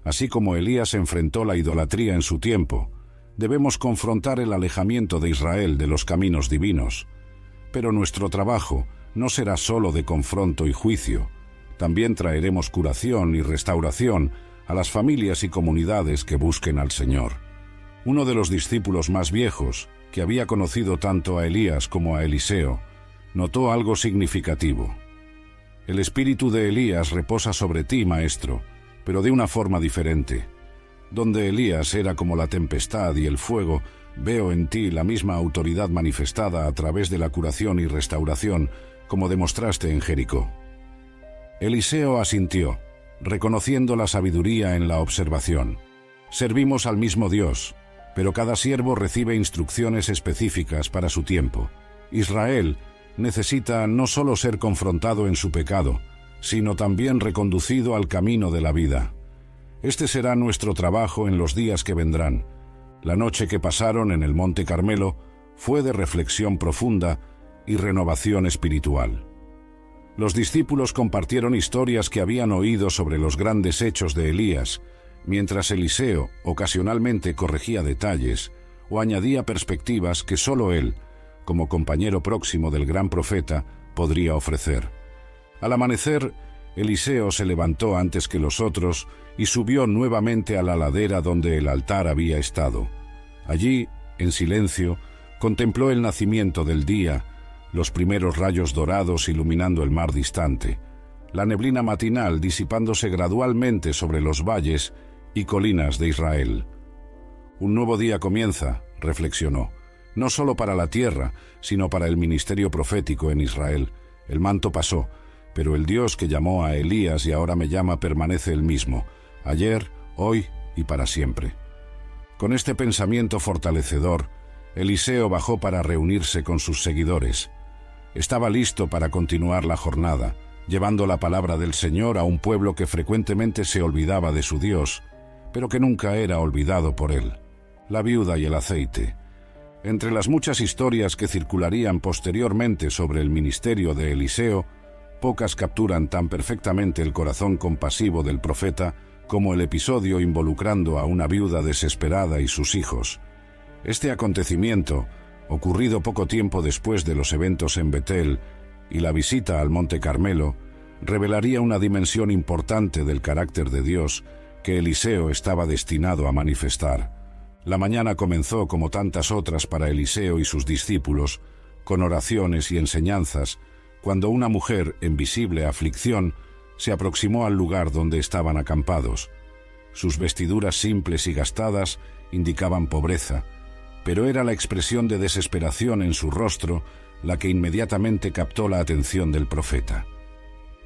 «Así como Elías enfrentó la idolatría en su tiempo, debemos confrontar el alejamiento de Israel de los caminos divinos. Pero nuestro trabajo no será solo de confronto y juicio. También traeremos curación y restauración a las familias y comunidades que busquen al Señor». Uno de los discípulos más viejos, que había conocido tanto a Elías como a Eliseo, notó algo significativo. «El espíritu de Elías reposa sobre ti, maestro, pero de una forma diferente. Donde Elías era como la tempestad y el fuego, veo en ti la misma autoridad manifestada a través de la curación y restauración, como demostraste en Jericó». Eliseo asintió, reconociendo la sabiduría en la observación. «Servimos al mismo Dios, pero cada siervo recibe instrucciones específicas para su tiempo. Israel necesita no solo ser confrontado en su pecado, sino también reconducido al camino de la vida. Este será nuestro trabajo en los días que vendrán. La noche que pasaron en el Monte Carmelo fue de reflexión profunda y renovación espiritual». Los discípulos compartieron historias que habían oído sobre los grandes hechos de Elías, mientras Eliseo ocasionalmente corregía detalles o añadía perspectivas que solo él, como compañero próximo del gran profeta, podría ofrecer. Al amanecer, Eliseo se levantó antes que los otros y subió nuevamente a la ladera donde el altar había estado. Allí, en silencio, contempló el nacimiento del día, los primeros rayos dorados iluminando el mar distante, la neblina matinal disipándose gradualmente sobre los valles y colinas de Israel. «Un nuevo día comienza», reflexionó, «no solo para la tierra, sino para el ministerio profético en Israel. El manto pasó, pero el Dios que llamó a Elías y ahora me llama permanece el mismo, ayer, hoy y para siempre». Con este pensamiento fortalecedor, Eliseo bajó para reunirse con sus seguidores. Estaba listo para continuar la jornada, llevando la palabra del Señor a un pueblo que frecuentemente se olvidaba de su Dios, pero que nunca era olvidado por él. La viuda y el aceite. Entre las muchas historias que circularían posteriormente sobre el ministerio de Eliseo, pocas capturan tan perfectamente el corazón compasivo del profeta como el episodio involucrando a una viuda desesperada y sus hijos. Este acontecimiento, ocurrido poco tiempo después de los eventos en Betel y la visita al Monte Carmelo, revelaría una dimensión importante del carácter de Dios que Eliseo estaba destinado a manifestar. La mañana comenzó como tantas otras para Eliseo y sus discípulos, con oraciones y enseñanzas, cuando una mujer en visible aflicción se aproximó al lugar donde estaban acampados. Sus vestiduras simples y gastadas indicaban pobreza, pero era la expresión de desesperación en su rostro la que inmediatamente captó la atención del profeta.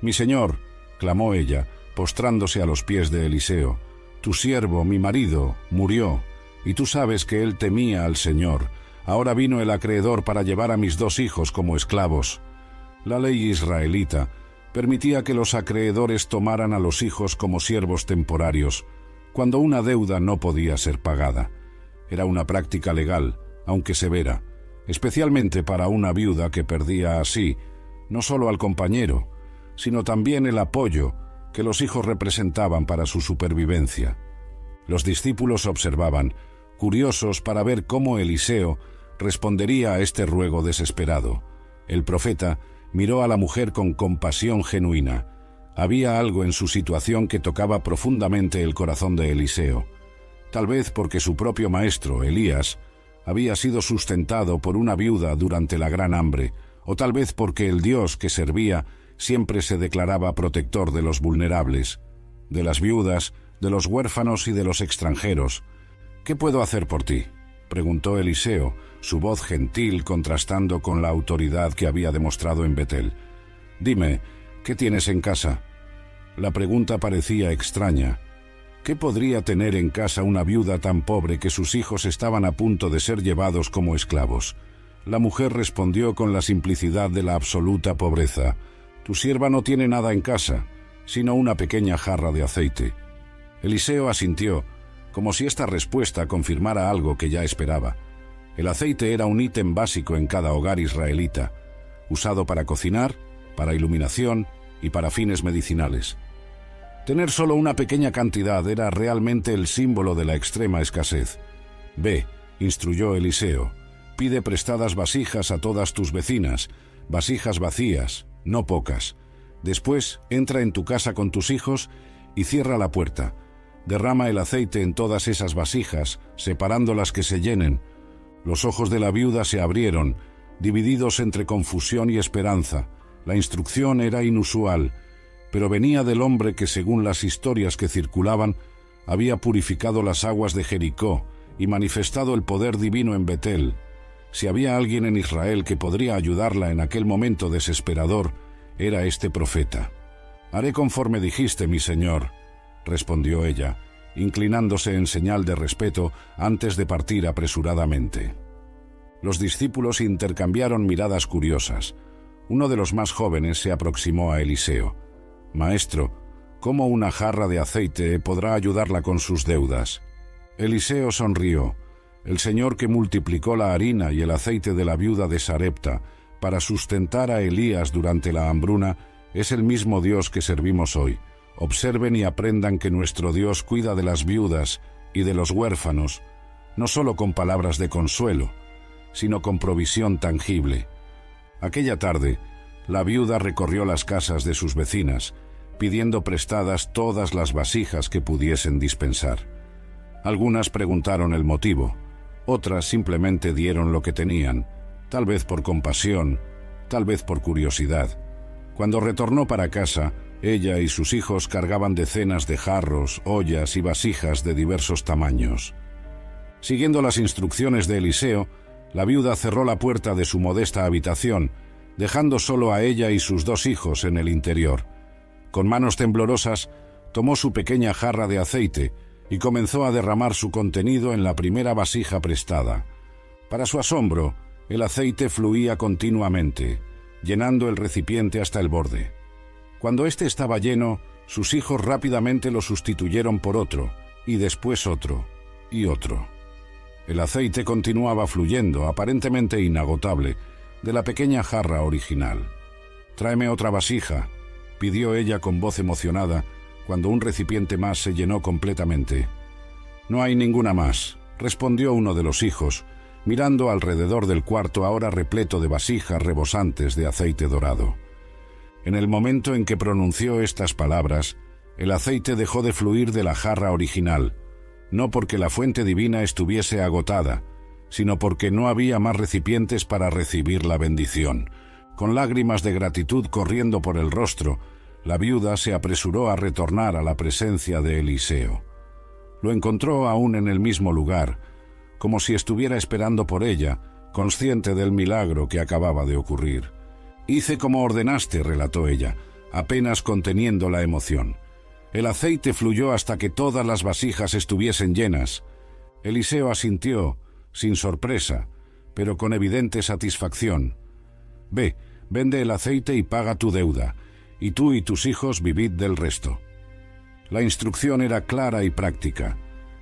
«Mi señor», clamó ella, postrándose a los pies de Eliseo, «tu siervo, mi marido, murió, y tú sabes que él temía al Señor. Ahora vino el acreedor para llevar a mis 2 hijos como esclavos». La ley israelita permitía que los acreedores tomaran a los hijos como siervos temporarios, cuando una deuda no podía ser pagada. Era una práctica legal, aunque severa, especialmente para una viuda que perdía así, no solo al compañero, sino también el apoyo que los hijos representaban para su supervivencia. Los discípulos observaban, curiosos para ver cómo Eliseo respondería a este ruego desesperado. El profeta miró a la mujer con compasión genuina. Había algo en su situación que tocaba profundamente el corazón de Eliseo. Tal vez porque su propio maestro, Elías, había sido sustentado por una viuda durante la gran hambre, o tal vez porque el Dios que servía siempre se declaraba protector de los vulnerables, de las viudas, de los huérfanos y de los extranjeros. «¿Qué puedo hacer por ti?», preguntó Eliseo, su voz gentil contrastando con la autoridad que había demostrado en Betel. «Dime, ¿qué tienes en casa?». La pregunta parecía extraña. ¿Qué podría tener en casa una viuda tan pobre que sus hijos estaban a punto de ser llevados como esclavos? La mujer respondió con la simplicidad de la absoluta pobreza. «Tu sierva no tiene nada en casa, sino una pequeña jarra de aceite». Eliseo asintió, como si esta respuesta confirmara algo que ya esperaba. El aceite era un ítem básico en cada hogar israelita, usado para cocinar, para iluminación y para fines medicinales. Tener solo una pequeña cantidad era realmente el símbolo de la extrema escasez. «Ve», instruyó Eliseo, «pide prestadas vasijas a todas tus vecinas, vasijas vacías, no pocas. Después entra en tu casa con tus hijos y cierra la puerta. Derrama el aceite en todas esas vasijas, separando las que se llenen». Los ojos de la viuda se abrieron, divididos entre confusión y esperanza. La instrucción era inusual, pero venía del hombre que, según las historias que circulaban, había purificado las aguas de Jericó y manifestado el poder divino en Betel. Si había alguien en Israel que podría ayudarla en aquel momento desesperador, era este profeta. «Haré conforme dijiste, mi señor», respondió ella, inclinándose en señal de respeto antes de partir apresuradamente. Los discípulos intercambiaron miradas curiosas. Uno de los más jóvenes se aproximó a Eliseo. «Maestro, ¿cómo una jarra de aceite podrá ayudarla con sus deudas?». Eliseo sonrió. «El Señor que multiplicó la harina y el aceite de la viuda de Sarepta para sustentar a Elías durante la hambruna es el mismo Dios que servimos hoy. Observen y aprendan que nuestro Dios cuida de las viudas y de los huérfanos, no solo con palabras de consuelo, sino con provisión tangible». Aquella tarde, la viuda recorrió las casas de sus vecinas, pidiendo prestadas todas las vasijas que pudiesen dispensar. Algunas preguntaron el motivo, otras simplemente dieron lo que tenían, tal vez por compasión, tal vez por curiosidad. Cuando retornó para casa, ella y sus hijos cargaban decenas de jarros, ollas y vasijas de diversos tamaños. Siguiendo las instrucciones de Eliseo, la viuda cerró la puerta de su modesta habitación, dejando solo a ella y sus 2 hijos en el interior. Con manos temblorosas, tomó su pequeña jarra de aceite y comenzó a derramar su contenido en la primera vasija prestada. Para su asombro, el aceite fluía continuamente, llenando el recipiente hasta el borde. Cuando éste estaba lleno, sus hijos rápidamente lo sustituyeron por otro, y después otro, y otro. El aceite continuaba fluyendo, aparentemente inagotable, de la pequeña jarra original. «Tráeme otra vasija», pidió ella con voz emocionada, cuando un recipiente más se llenó completamente. «No hay ninguna más», respondió uno de los hijos, mirando alrededor del cuarto ahora repleto de vasijas rebosantes de aceite dorado. En el momento en que pronunció estas palabras, el aceite dejó de fluir de la jarra original, no porque la fuente divina estuviese agotada, sino porque no había más recipientes para recibir la bendición. Con lágrimas de gratitud corriendo por el rostro, la viuda se apresuró a retornar a la presencia de Eliseo. Lo encontró aún en el mismo lugar, como si estuviera esperando por ella, consciente del milagro que acababa de ocurrir. «Hice como ordenaste», relató ella, apenas conteniendo la emoción. «El aceite fluyó hasta que todas las vasijas estuviesen llenas». Eliseo asintió, sin sorpresa, pero con evidente satisfacción. «Ve, vende el aceite y paga tu deuda, y tú y tus hijos vivid del resto». La instrucción era clara y práctica.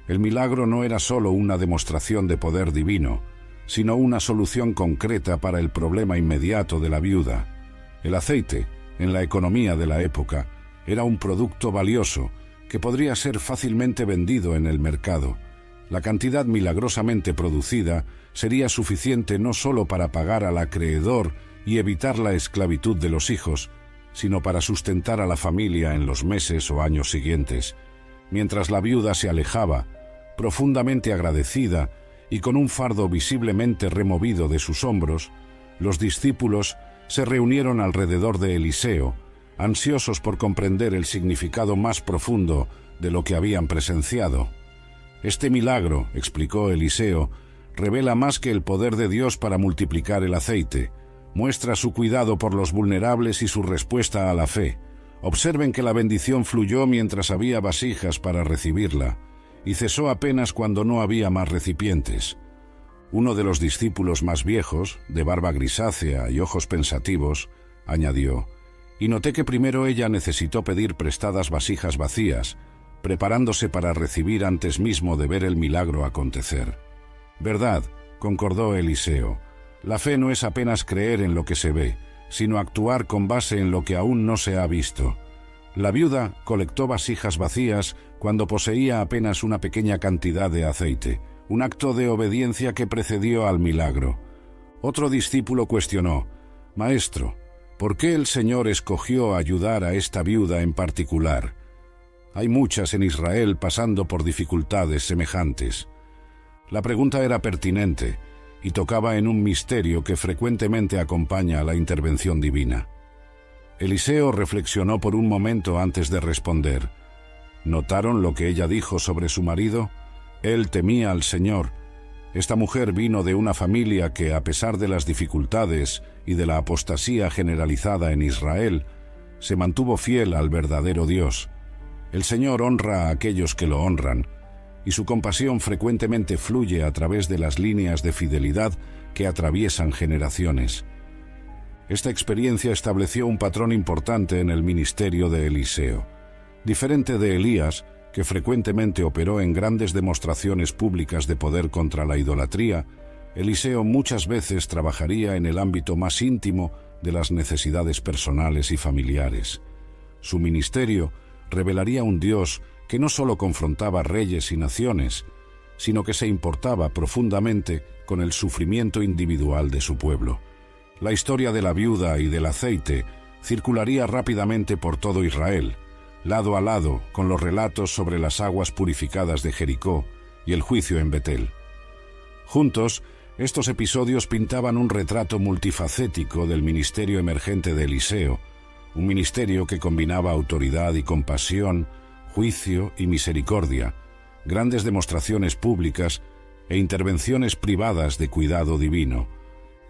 El milagro no era solo una demostración de poder divino, sino una solución concreta para el problema inmediato de la viuda. El aceite, en la economía de la época, era un producto valioso que podría ser fácilmente vendido en el mercado. La cantidad milagrosamente producida sería suficiente no solo para pagar al acreedor y evitar la esclavitud de los hijos, sino para sustentar a la familia en los meses o años siguientes. Mientras la viuda se alejaba, profundamente agradecida y con un fardo visiblemente removido de sus hombros, los discípulos se reunieron alrededor de Eliseo, ansiosos por comprender el significado más profundo de lo que habían presenciado. «Este milagro», explicó Eliseo, «revela más que el poder de Dios para multiplicar el aceite. Muestra su cuidado por los vulnerables y su respuesta a la fe. Observen que la bendición fluyó mientras había vasijas para recibirla, y cesó apenas cuando no había más recipientes». Uno de los discípulos más viejos, de barba grisácea y ojos pensativos, añadió: «Y noté que primero ella necesitó pedir prestadas vasijas vacías, preparándose para recibir antes mismo de ver el milagro acontecer». «Verdad», concordó Eliseo, «la fe no es apenas creer en lo que se ve, sino actuar con base en lo que aún no se ha visto». La viuda colectó vasijas vacías cuando poseía apenas una pequeña cantidad de aceite, un acto de obediencia que precedió al milagro. Otro discípulo cuestionó: «Maestro, ¿por qué el Señor escogió ayudar a esta viuda en particular? Hay muchas en Israel pasando por dificultades semejantes». La pregunta era pertinente y tocaba en un misterio que frecuentemente acompaña a la intervención divina. Eliseo reflexionó por un momento antes de responder. ¿Notaron lo que ella dijo sobre su marido? Él temía al Señor. Esta mujer vino de una familia que, a pesar de las dificultades y de la apostasía generalizada en Israel, se mantuvo fiel al verdadero Dios. El Señor honra a aquellos que lo honran, y su compasión frecuentemente fluye a través de las líneas de fidelidad que atraviesan generaciones. Esta experiencia estableció un patrón importante en el ministerio de Eliseo. Diferente de Elías, que frecuentemente operó en grandes demostraciones públicas de poder contra la idolatría, Eliseo muchas veces trabajaría en el ámbito más íntimo de las necesidades personales y familiares. Su ministerio revelaría un Dios que no solo confrontaba reyes y naciones, sino que se importaba profundamente con el sufrimiento individual de su pueblo. La historia de la viuda y del aceite circularía rápidamente por todo Israel, lado a lado con los relatos sobre las aguas purificadas de Jericó y el juicio en Betel. Juntos, estos episodios pintaban un retrato multifacético del ministerio emergente de Eliseo, un ministerio que combinaba autoridad y compasión, juicio y misericordia, grandes demostraciones públicas e intervenciones privadas de cuidado divino.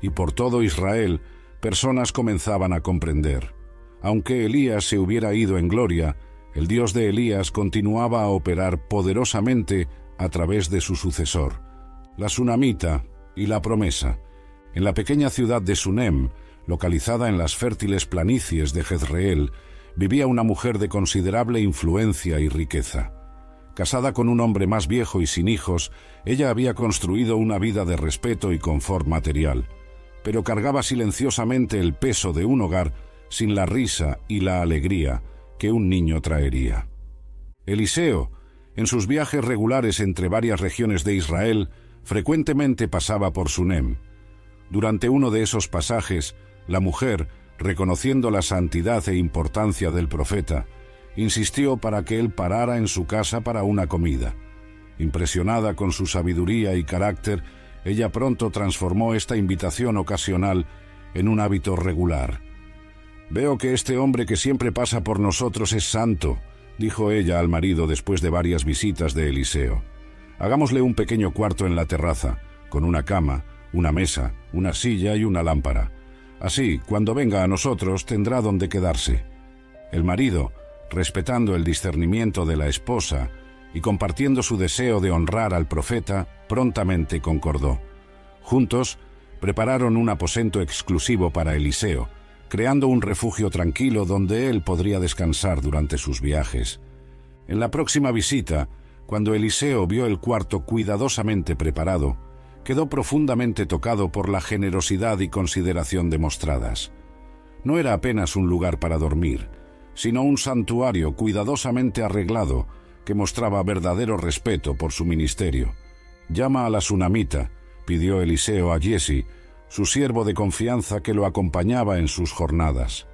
Y por todo Israel, personas comenzaban a comprender. Aunque Elías se hubiera ido en gloria, el Dios de Elías continuaba a operar poderosamente a través de su sucesor, la Sunamita y la promesa. En la pequeña ciudad de Sunem, localizada en las fértiles planicies de Jezreel, vivía una mujer de considerable influencia y riqueza. Casada con un hombre más viejo y sin hijos, ella había construido una vida de respeto y confort material, pero cargaba silenciosamente el peso de un hogar sin la risa y la alegría que un niño traería. Eliseo, en sus viajes regulares entre varias regiones de Israel, frecuentemente pasaba por Sunem. Durante uno de esos pasajes, la mujer, reconociendo la santidad e importancia del profeta, insistió para que él parara en su casa para una comida. Impresionada con su sabiduría y carácter, ella pronto transformó esta invitación ocasional en un hábito regular. «Veo que este hombre que siempre pasa por nosotros es santo», dijo ella al marido después de varias visitas de Eliseo. «Hagámosle un pequeño cuarto en la terraza, con una cama, una mesa, una silla y una lámpara. Así, cuando venga a nosotros, tendrá donde quedarse». El marido, respetando el discernimiento de la esposa y compartiendo su deseo de honrar al profeta, prontamente concordó. Juntos, prepararon un aposento exclusivo para Eliseo, creando un refugio tranquilo donde él podría descansar durante sus viajes. En la próxima visita, cuando Eliseo vio el cuarto cuidadosamente preparado, quedó profundamente tocado por la generosidad y consideración demostradas. No era apenas un lugar para dormir, sino un santuario cuidadosamente arreglado que mostraba verdadero respeto por su ministerio. «Llama a la sunamita», pidió Eliseo a Giesi, su siervo de confianza que lo acompañaba en sus jornadas.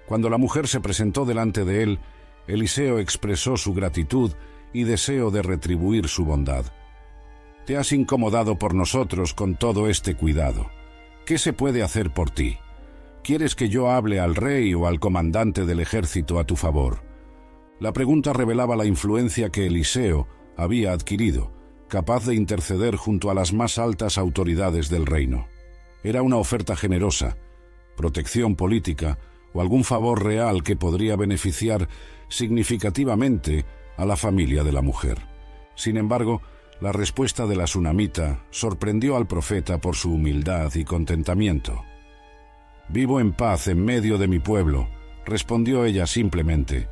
Cuando la mujer se presentó delante de él, Eliseo expresó su gratitud y deseo de retribuir su bondad. «Te has incomodado por nosotros con todo este cuidado. ¿Qué se puede hacer por ti? ¿Quieres que yo hable al rey o al comandante del ejército a tu favor?» La pregunta revelaba la influencia que Eliseo había adquirido, capaz de interceder junto a las más altas autoridades del reino. Era una oferta generosa, protección política o algún favor real que podría beneficiar significativamente a la familia de la mujer. Sin embargo, la respuesta de la sunamita sorprendió al profeta por su humildad y contentamiento. «Vivo en paz en medio de mi pueblo», respondió ella simplemente.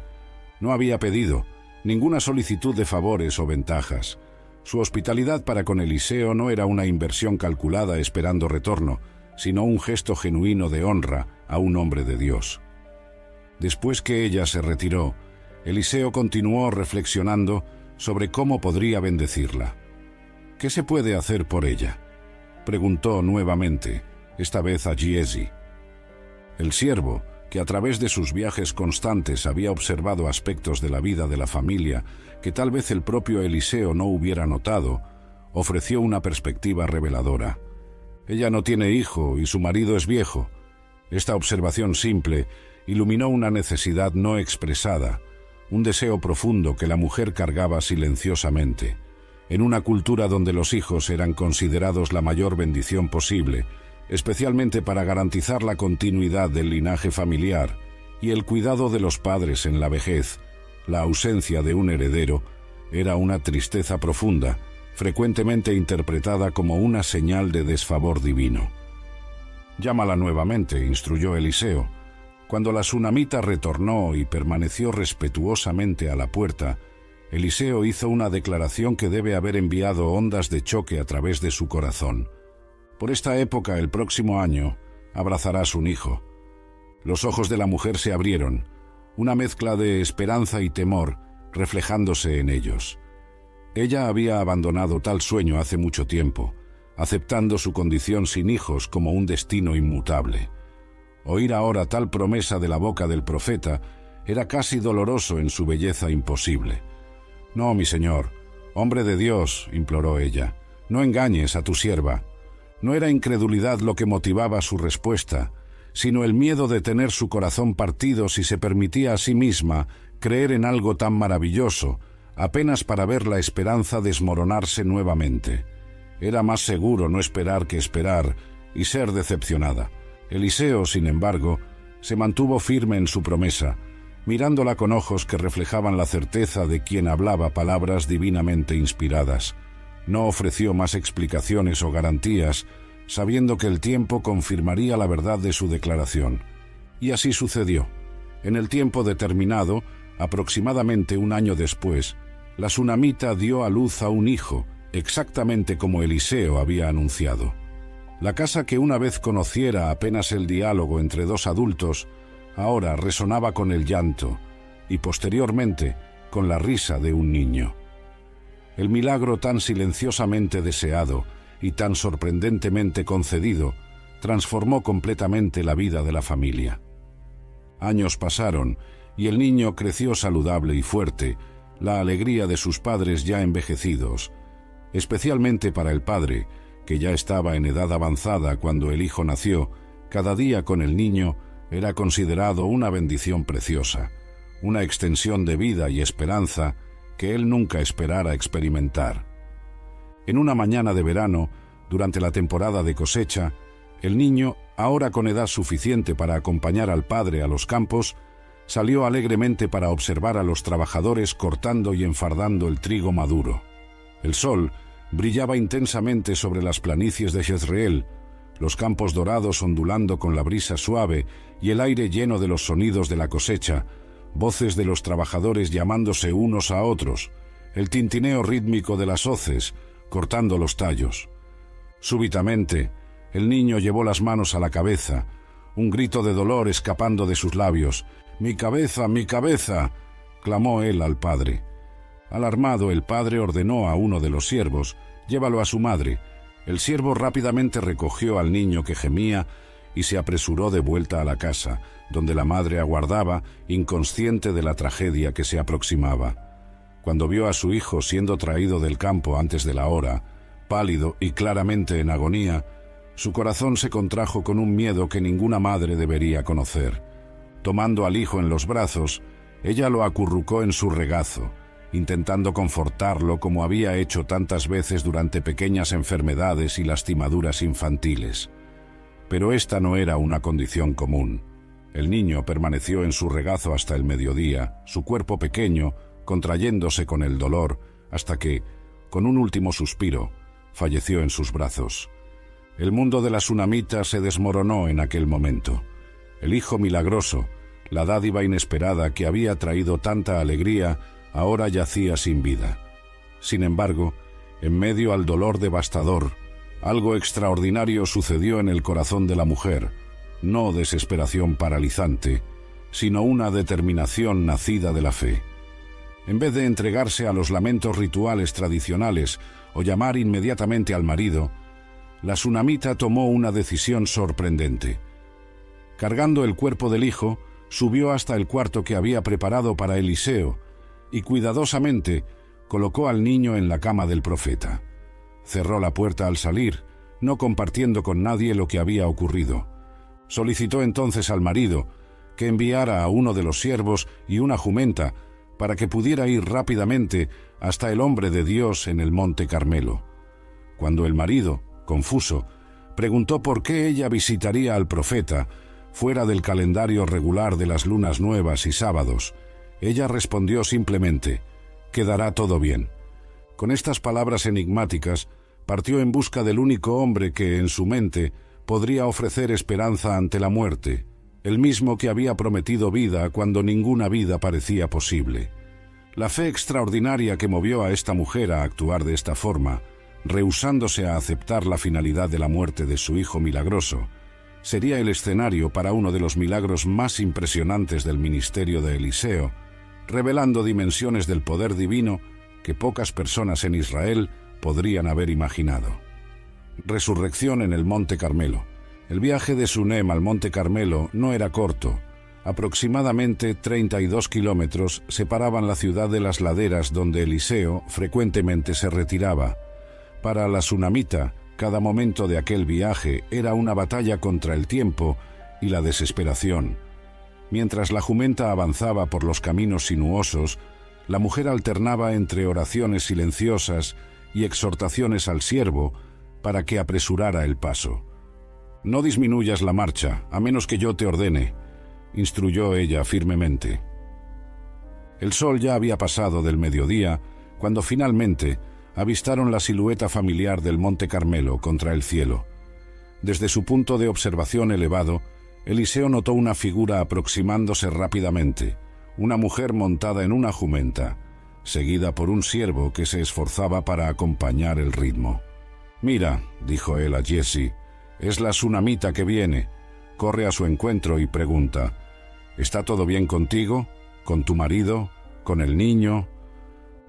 No había pedido ninguna solicitud de favores o ventajas. Su hospitalidad para con Eliseo no era una inversión calculada esperando retorno, sino un gesto genuino de honra a un hombre de Dios. Después que ella se retiró, Eliseo continuó reflexionando sobre cómo podría bendecirla. «¿Qué se puede hacer por ella?», preguntó nuevamente, esta vez a Giesi. El siervo, que a través de sus viajes constantes había observado aspectos de la vida de la familia que tal vez el propio Eliseo no hubiera notado, ofreció una perspectiva reveladora. «Ella no tiene hijo y su marido es viejo». Esta observación simple iluminó una necesidad no expresada, un deseo profundo que la mujer cargaba silenciosamente. En una cultura donde los hijos eran considerados la mayor bendición posible, especialmente para garantizar la continuidad del linaje familiar y el cuidado de los padres en la vejez, la ausencia de un heredero era una tristeza profunda, frecuentemente interpretada como una señal de desfavor divino. «Llámala nuevamente», instruyó Eliseo. Cuando la sunamita retornó y permaneció respetuosamente a la puerta, Eliseo hizo una declaración que debe haber enviado ondas de choque a través de su corazón. «Por esta época, el próximo año, abrazarás un hijo». Los ojos de la mujer se abrieron, una mezcla de esperanza y temor reflejándose en ellos. Ella había abandonado tal sueño hace mucho tiempo, aceptando su condición sin hijos como un destino inmutable. Oír ahora tal promesa de la boca del profeta era casi doloroso en su belleza imposible. «No, mi señor, hombre de Dios», imploró ella, «no engañes a tu sierva». No era incredulidad lo que motivaba su respuesta, sino el miedo de tener su corazón partido si se permitía a sí misma creer en algo tan maravilloso, apenas para ver la esperanza desmoronarse nuevamente. Era más seguro no esperar que esperar y ser decepcionada. Eliseo, sin embargo, se mantuvo firme en su promesa, mirándola con ojos que reflejaban la certeza de quien hablaba palabras divinamente inspiradas. No ofreció más explicaciones o garantías, sabiendo que el tiempo confirmaría la verdad de su declaración. Y así sucedió. En el tiempo determinado, aproximadamente un año después, la sunamita dio a luz a un hijo, exactamente como Eliseo había anunciado. La casa que una vez conociera apenas el diálogo entre dos adultos, ahora resonaba con el llanto y posteriormente con la risa de un niño. El milagro tan silenciosamente deseado y tan sorprendentemente concedido transformó completamente la vida de la familia. Años pasaron y el niño creció saludable y fuerte, la alegría de sus padres ya envejecidos, especialmente para el padre, que ya estaba en edad avanzada cuando el hijo nació. Cada día con el niño era considerado una bendición preciosa, una extensión de vida y esperanza que él nunca esperara experimentar. En una mañana de verano, durante la temporada de cosecha, el niño, ahora con edad suficiente para acompañar al padre a los campos, salió alegremente para observar a los trabajadores cortando y enfardando el trigo maduro. El sol brillaba intensamente sobre las planicies de Jezreel, los campos dorados ondulando con la brisa suave y el aire lleno de los sonidos de la cosecha, voces de los trabajadores llamándose unos a otros, el tintineo rítmico de las hoces, cortando los tallos. Súbitamente, el niño llevó las manos a la cabeza, un grito de dolor escapando de sus labios. «¡Mi cabeza, mi cabeza!», clamó él al padre. Alarmado, el padre ordenó a uno de los siervos: «Llévalo a su madre». El siervo rápidamente recogió al niño que gemía y se apresuró de vuelta a la casa, donde la madre aguardaba, inconsciente de la tragedia que se aproximaba. Cuando vio a su hijo siendo traído del campo antes de la hora, pálido y claramente en agonía, su corazón se contrajo con un miedo que ninguna madre debería conocer. Tomando al hijo en los brazos, ella lo acurrucó en su regazo, intentando confortarlo como había hecho tantas veces durante pequeñas enfermedades y lastimaduras infantiles. Pero esta no era una condición común. El niño permaneció en su regazo hasta el mediodía, su cuerpo pequeño, contrayéndose con el dolor, hasta que, con un último suspiro, falleció en sus brazos. El mundo de la sunamita se desmoronó en aquel momento. El hijo milagroso, la dádiva inesperada que había traído tanta alegría, ahora yacía sin vida. Sin embargo, en medio al dolor devastador, algo extraordinario sucedió en el corazón de la mujer, no desesperación paralizante, sino una determinación nacida de la fe. En vez de entregarse a los lamentos rituales tradicionales o llamar inmediatamente al marido, la sunamita tomó una decisión sorprendente. Cargando el cuerpo del hijo, subió hasta el cuarto que había preparado para Eliseo y cuidadosamente colocó al niño en la cama del profeta. Cerró la puerta al salir, no compartiendo con nadie lo que había ocurrido. Solicitó entonces al marido que enviara a uno de los siervos y una jumenta para que pudiera ir rápidamente hasta el hombre de Dios en el monte Carmelo. Cuando el marido, confuso, preguntó por qué ella visitaría al profeta fuera del calendario regular de las lunas nuevas y sábados, ella respondió simplemente: «Quedará todo bien». Con estas palabras enigmáticas, partió en busca del único hombre que, en su mente, podría ofrecer esperanza ante la muerte, el mismo que había prometido vida cuando ninguna vida parecía posible. La fe extraordinaria que movió a esta mujer a actuar de esta forma, rehusándose a aceptar la finalidad de la muerte de su hijo milagroso, sería el escenario para uno de los milagros más impresionantes del ministerio de Eliseo, revelando dimensiones del poder divino que pocas personas en Israel podrían haber imaginado. Resurrección en el Monte Carmelo. El viaje de Sunem al Monte Carmelo no era corto. Aproximadamente 32 kilómetros separaban la ciudad de las laderas donde Eliseo frecuentemente se retiraba. Para la sunamita, cada momento de aquel viaje era una batalla contra el tiempo y la desesperación. Mientras la jumenta avanzaba por los caminos sinuosos, la mujer alternaba entre oraciones silenciosas y exhortaciones al siervo para que apresurara el paso. «No disminuyas la marcha, a menos que yo te ordene», instruyó ella firmemente. El sol ya había pasado del mediodía cuando finalmente avistaron la silueta familiar del Monte Carmelo contra el cielo. Desde su punto de observación elevado, Eliseo notó una figura aproximándose rápidamente, una mujer montada en una jumenta. seguida por un siervo que se esforzaba para acompañar el ritmo. «Mira», dijo él a Giezi, «es la tsunamita que viene». Corre a su encuentro y pregunta: «¿Está todo bien contigo? ¿Con tu marido? ¿Con el niño?».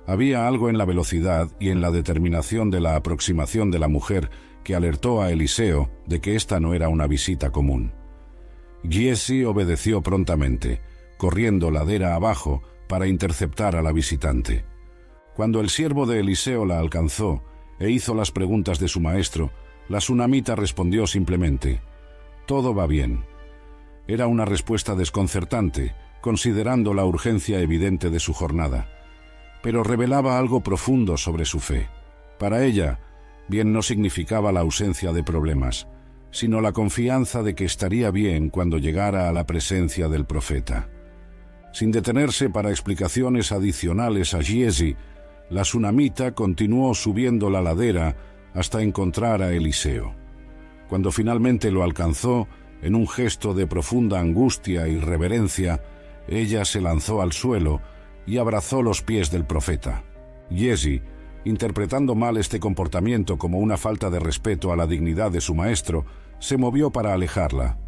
Había algo en la velocidad y en la determinación de la aproximación de la mujer que alertó a Eliseo de que esta no era una visita común. Giezi obedeció prontamente, corriendo ladera abajo para interceptar a la visitante. Cuando el siervo de Eliseo la alcanzó e hizo las preguntas de su maestro, la tsunamita respondió simplemente: «Todo va bien». Era una respuesta desconcertante, considerando la urgencia evidente de su jornada, pero revelaba algo profundo sobre su fe. Para ella, bien no significaba la ausencia de problemas, sino la confianza de que estaría bien cuando llegara a la presencia del profeta. Sin detenerse para explicaciones adicionales a Giezi, la tsunamita continuó subiendo la ladera hasta encontrar a Eliseo. Cuando finalmente lo alcanzó, en un gesto de profunda angustia y reverencia, ella se lanzó al suelo y abrazó los pies del profeta. Giezi, interpretando mal este comportamiento como una falta de respeto a la dignidad de su maestro, se movió para alejarla.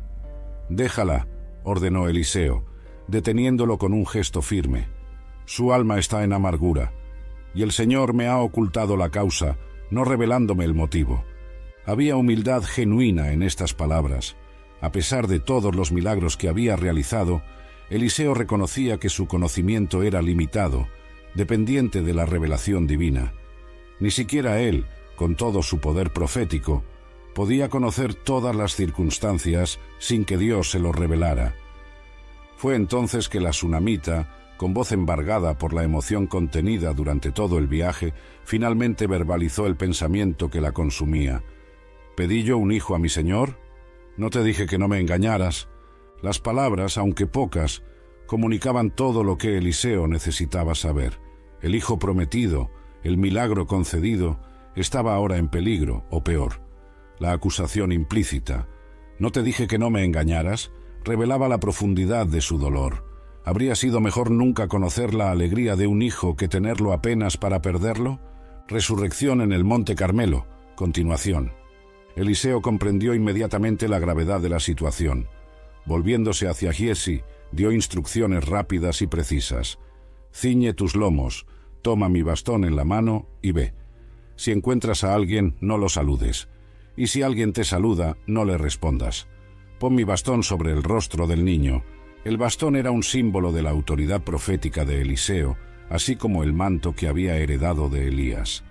«Déjala», ordenó Eliseo, deteniéndolo con un gesto firme. «Su alma está en amargura, y el Señor me ha ocultado la causa, no revelándome el motivo». Había humildad genuina en estas palabras. A pesar de todos los milagros que había realizado, Eliseo reconocía que su conocimiento era limitado, dependiente de la revelación divina. Ni siquiera él, con todo su poder profético, podía conocer todas las circunstancias sin que Dios se lo revelara. Fue entonces que la tsunamita, con voz embargada por la emoción contenida durante todo el viaje, finalmente verbalizó el pensamiento que la consumía. «¿Pedí yo un hijo a mi señor? No te dije que no me engañaras». Las palabras, aunque pocas, comunicaban todo lo que Eliseo necesitaba saber. El hijo prometido, el milagro concedido, estaba ahora en peligro, o peor. La acusación implícita: «¿No te dije que no me engañaras?», revelaba la profundidad de su dolor. ¿Habría sido mejor nunca conocer la alegría de un hijo que tenerlo apenas para perderlo? Resurrección en el Monte Carmelo. Continuación. Eliseo comprendió inmediatamente la gravedad de la situación. Volviéndose hacia Giezi, dio instrucciones rápidas y precisas. «Ciñe tus lomos, toma mi bastón en la mano y ve. Si encuentras a alguien, no lo saludes. Y si alguien te saluda, no le respondas. Pon mi bastón sobre el rostro del niño». El bastón era un símbolo de la autoridad profética de Eliseo, así como el manto que había heredado de Elías.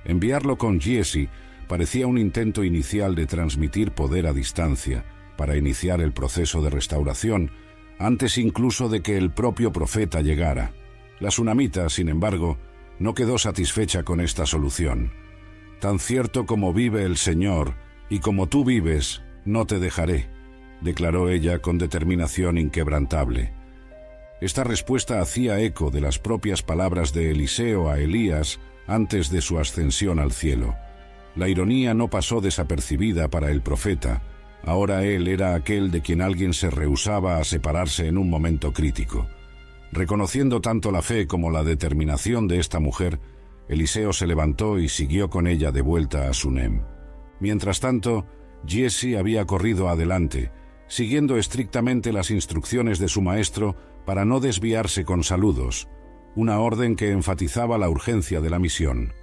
Enviarlo con Giezi parecía un intento inicial de transmitir poder a distancia, para iniciar el proceso de restauración, antes incluso de que el propio profeta llegara. La tsunamita, sin embargo, no quedó satisfecha con esta solución. «Tan cierto como vive el Señor, y como tú vives, no te dejaré», declaró ella con determinación inquebrantable. Esta respuesta hacía eco de las propias palabras de Eliseo a Elías antes de su ascensión al cielo. La ironía no pasó desapercibida para el profeta. Ahora él era aquel de quien alguien se rehusaba a separarse en un momento crítico. Reconociendo tanto la fe como la determinación de esta mujer, Eliseo se levantó y siguió con ella de vuelta a Sunem. Mientras tanto, Giezi había corrido adelante, siguiendo estrictamente las instrucciones de su maestro para no desviarse con saludos, una orden que enfatizaba la urgencia de la misión.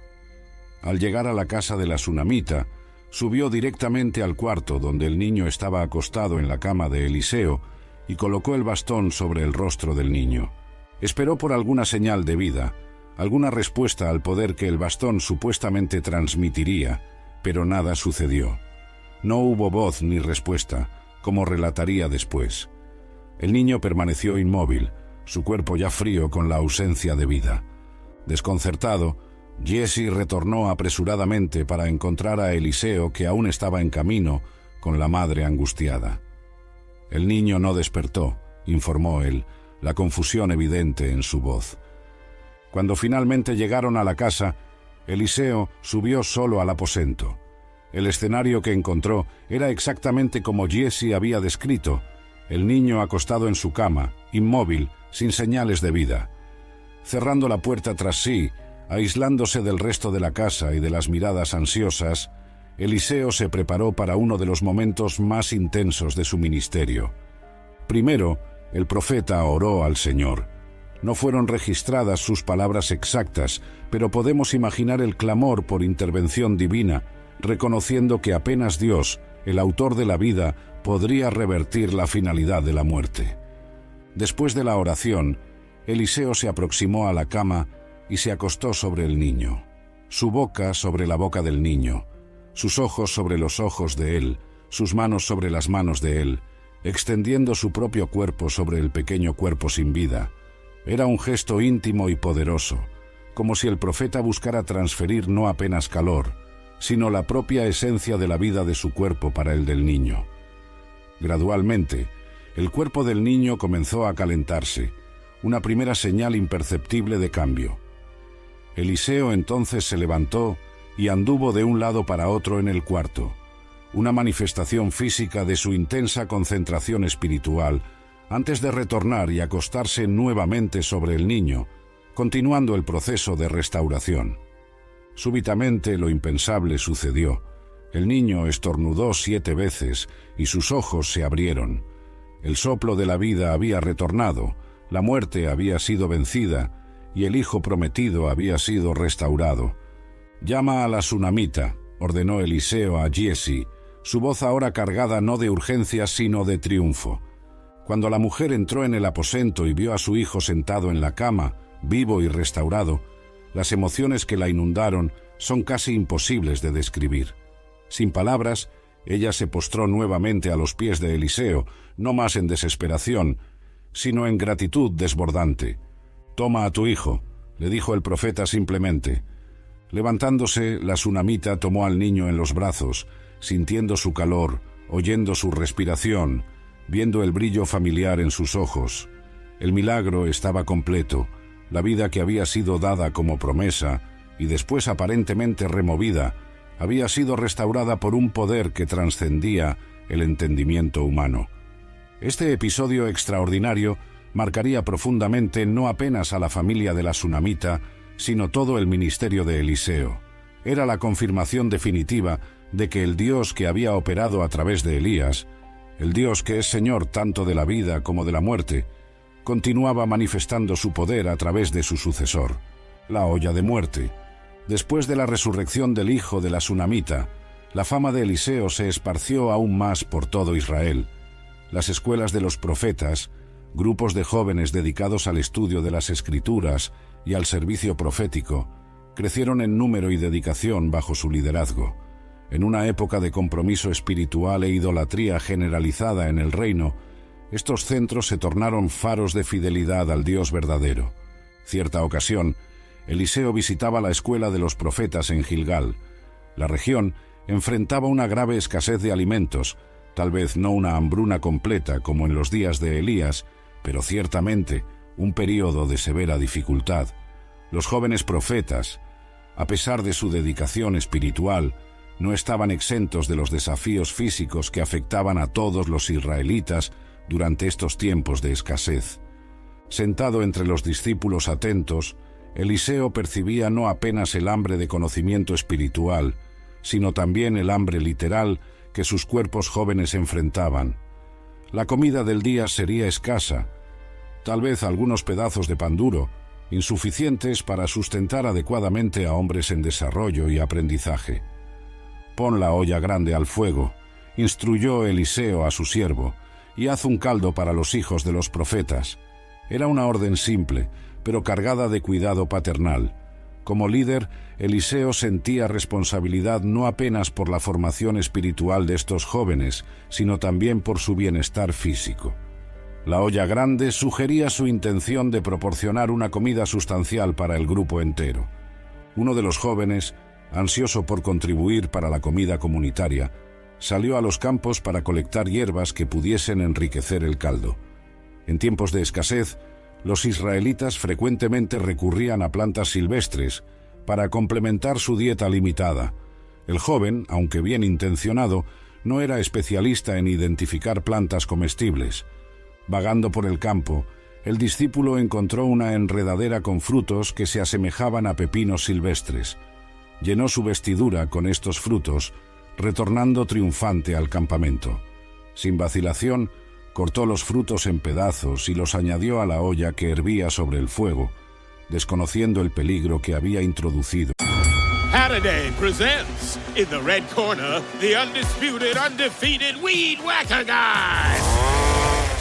Al llegar a la casa de la tsunamita, subió directamente al cuarto donde el niño estaba acostado en la cama de Eliseo y colocó el bastón sobre el rostro del niño. Esperó por alguna señal de vida, alguna respuesta al poder que el bastón supuestamente transmitiría, pero nada sucedió. No hubo voz ni respuesta, como relataría después. El niño permaneció inmóvil, su cuerpo ya frío con la ausencia de vida. Desconcertado, Giezi retornó apresuradamente para encontrar a Eliseo, que aún estaba en camino, con la madre angustiada. «El niño no despertó», informó él, la confusión evidente en su voz. Cuando finalmente llegaron a la casa, Eliseo subió solo al aposento. El escenario que encontró era exactamente como Giezi había descrito: el niño acostado en su cama, inmóvil, sin señales de vida. Cerrando la puerta tras sí, aislándose del resto de la casa y de las miradas ansiosas, Eliseo se preparó para uno de los momentos más intensos de su ministerio. Primero, el profeta oró al Señor. No fueron registradas sus palabras exactas, pero podemos imaginar el clamor por intervención divina, reconociendo que apenas Dios, el autor de la vida, podría revertir la finalidad de la muerte. Después de la oración, Eliseo se aproximó a la cama y se acostó sobre el niño, su boca sobre la boca del niño, sus ojos sobre los ojos de él, sus manos sobre las manos de él, extendiendo su propio cuerpo sobre el pequeño cuerpo sin vida. Era un gesto íntimo y poderoso, como si el profeta buscara transferir no apenas calor, sino la propia esencia de la vida de su cuerpo para el del niño. Gradualmente, el cuerpo del niño comenzó a calentarse, una primera señal imperceptible de cambio. Eliseo entonces se levantó y anduvo de un lado para otro en el cuarto, una manifestación física de su intensa concentración espiritual, antes de retornar y acostarse nuevamente sobre el niño, continuando el proceso de restauración. Súbitamente lo impensable sucedió. El niño estornudó 7 veces y sus ojos se abrieron. El soplo de la vida había retornado, la muerte había sido vencida y el hijo prometido había sido restaurado. «Llama a la sunamita», ordenó Eliseo a Giesi, su voz ahora cargada no de urgencia sino de triunfo. Cuando la mujer entró en el aposento y vio a su hijo sentado en la cama, vivo y restaurado, las emociones que la inundaron son casi imposibles de describir. Sin palabras, ella se postró nuevamente a los pies de Eliseo, no más en desesperación, sino en gratitud desbordante. «Toma a tu hijo», le dijo el profeta simplemente. Levantándose, la sunamita tomó al niño en los brazos, sintiendo su calor, oyendo su respiración, viendo el brillo familiar en sus ojos. El milagro estaba completo. La vida que había sido dada como promesa y después aparentemente removida, había sido restaurada por un poder que trascendía el entendimiento humano. Este episodio extraordinario marcaría profundamente no apenas a la familia de la sunamita, sino todo el ministerio de Eliseo. Era la confirmación definitiva de que el Dios que había operado a través de Elías, el Dios que es Señor tanto de la vida como de la muerte, continuaba manifestando su poder a través de su sucesor, la olla de muerte. Después de la resurrección del hijo de la sunamita, la fama de Eliseo se esparció aún más por todo Israel. Las escuelas de los profetas, grupos de jóvenes dedicados al estudio de las Escrituras y al servicio profético, crecieron en número y dedicación bajo su liderazgo. En una época de compromiso espiritual e idolatría generalizada en el reino, estos centros se tornaron faros de fidelidad al Dios verdadero. Cierta ocasión, Eliseo visitaba la escuela de los profetas en Gilgal. La región enfrentaba una grave escasez de alimentos, tal vez no una hambruna completa como en los días de Elías, pero ciertamente un período de severa dificultad. Los jóvenes profetas, a pesar de su dedicación espiritual, no estaban exentos de los desafíos físicos que afectaban a todos los israelitas durante estos tiempos de escasez. Sentado entre los discípulos atentos, Eliseo percibía no apenas el hambre de conocimiento espiritual, sino también el hambre literal que sus cuerpos jóvenes enfrentaban. La comida del día sería escasa, tal vez algunos pedazos de pan duro, insuficientes para sustentar adecuadamente a hombres en desarrollo y aprendizaje. «Pon la olla grande al fuego», instruyó Eliseo a su siervo, «y haz un caldo para los hijos de los profetas». Era una orden simple, pero cargada de cuidado paternal. Como líder, Eliseo sentía responsabilidad no apenas por la formación espiritual de estos jóvenes, sino también por su bienestar físico. La olla grande sugería su intención de proporcionar una comida sustancial para el grupo entero. Uno de los jóvenes, ansioso por contribuir para la comida comunitaria, salió a los campos para colectar hierbas que pudiesen enriquecer el caldo. En tiempos de escasez, los israelitas frecuentemente recurrían a plantas silvestres para complementar su dieta limitada. El joven, aunque bien intencionado, no era especialista en identificar plantas comestibles. Vagando por el campo, el discípulo encontró una enredadera con frutos que se asemejaban a pepinos silvestres. Llenó su vestidura con estos frutos, retornando triunfante al campamento. Sin vacilación, cortó los frutos en pedazos y los añadió a la olla que hervía sobre el fuego, desconociendo el peligro que había introducido. Halliday presents, in the red corner, the undisputed, undefeated Weed Whacker Guy,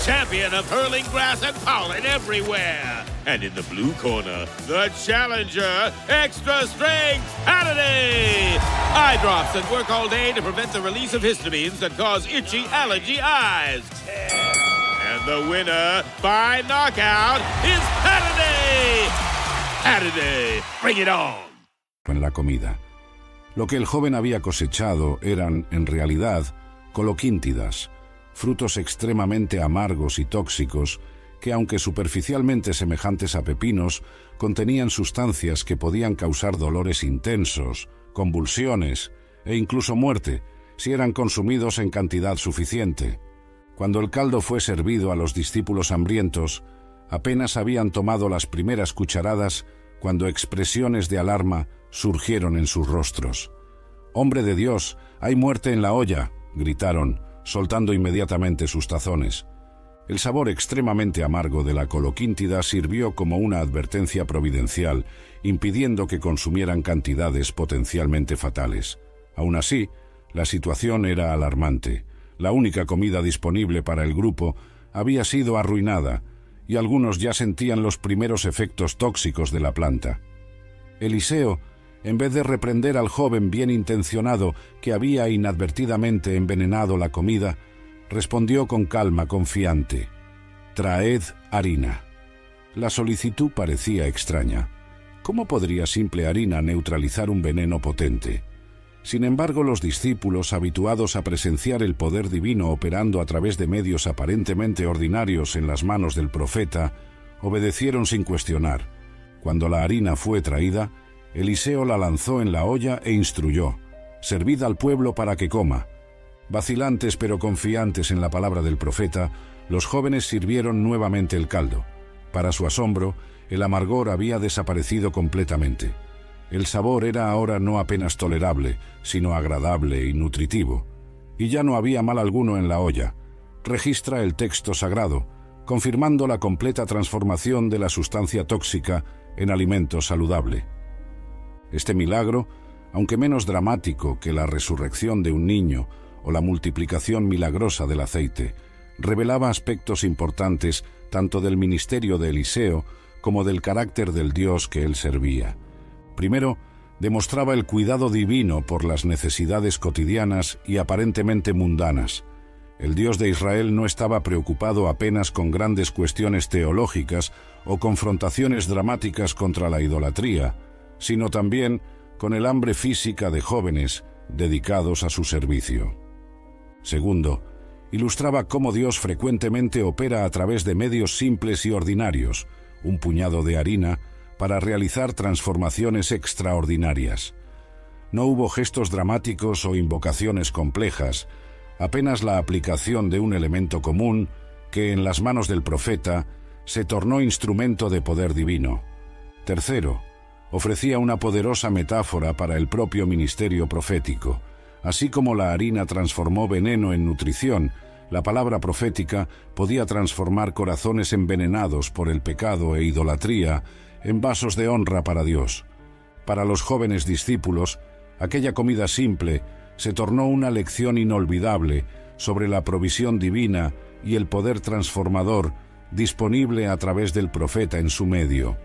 champion of hurling grass and pollen everywhere. And in the blue corner, the challenger, extra strength Halliday. Eye drops that work all day to prevent the release of histamines that cause itchy allergy eyes. And the winner by knockout is Halliday. Halliday, bring it on. En la comida. Lo que el joven había cosechado eran, en realidad, coloquíntidas, frutos extremadamente amargos y tóxicos que, aunque superficialmente semejantes a pepinos, contenían sustancias que podían causar dolores intensos, convulsiones e incluso muerte si eran consumidos en cantidad suficiente. Cuando el caldo fue servido a los discípulos hambrientos, apenas habían tomado las primeras cucharadas cuando expresiones de alarma surgieron en sus rostros. «¡Hombre de Dios, hay muerte en la olla!», gritaron, soltando inmediatamente sus tazones. El sabor extremadamente amargo de la coloquíntida sirvió como una advertencia providencial, impidiendo que consumieran cantidades potencialmente fatales. Aún así, la situación era alarmante. La única comida disponible para el grupo había sido arruinada, y algunos ya sentían los primeros efectos tóxicos de la planta. Eliseo, en vez de reprender al joven bien intencionado que había inadvertidamente envenenado la comida, respondió con calma confiante: «Traed harina». La solicitud parecía extraña. ¿Cómo podría simple harina neutralizar un veneno potente? Sin embargo, los discípulos, habituados a presenciar el poder divino operando a través de medios aparentemente ordinarios en las manos del profeta, obedecieron sin cuestionar. Cuando la harina fue traída, Eliseo la lanzó en la olla e instruyó: «Servid al pueblo para que coma». Vacilantes pero confiantes en la palabra del profeta, los jóvenes sirvieron nuevamente el caldo. Para su asombro, el amargor había desaparecido completamente. El sabor era ahora no apenas tolerable, sino agradable y nutritivo. Y ya no había mal alguno en la olla. Registra el texto sagrado, confirmando la completa transformación de la sustancia tóxica en alimento saludable. Este milagro, aunque menos dramático que la resurrección de un niño o la multiplicación milagrosa del aceite, revelaba aspectos importantes tanto del ministerio de Eliseo como del carácter del Dios que él servía. Primero, demostraba el cuidado divino por las necesidades cotidianas y aparentemente mundanas. El Dios de Israel no estaba preocupado apenas con grandes cuestiones teológicas o confrontaciones dramáticas contra la idolatría, sino también con el hambre física de jóvenes dedicados a su servicio. Segundo, ilustraba cómo Dios frecuentemente opera a través de medios simples y ordinarios, un puñado de harina, para realizar transformaciones extraordinarias. No hubo gestos dramáticos o invocaciones complejas, apenas la aplicación de un elemento común que, en las manos del profeta, se tornó instrumento de poder divino. Tercero, ofrecía una poderosa metáfora para el propio ministerio profético. Así como la harina transformó veneno en nutrición, la palabra profética podía transformar corazones envenenados por el pecado e idolatría en vasos de honra para Dios. Para los jóvenes discípulos, aquella comida simple se tornó una lección inolvidable sobre la provisión divina y el poder transformador disponible a través del profeta en su medio.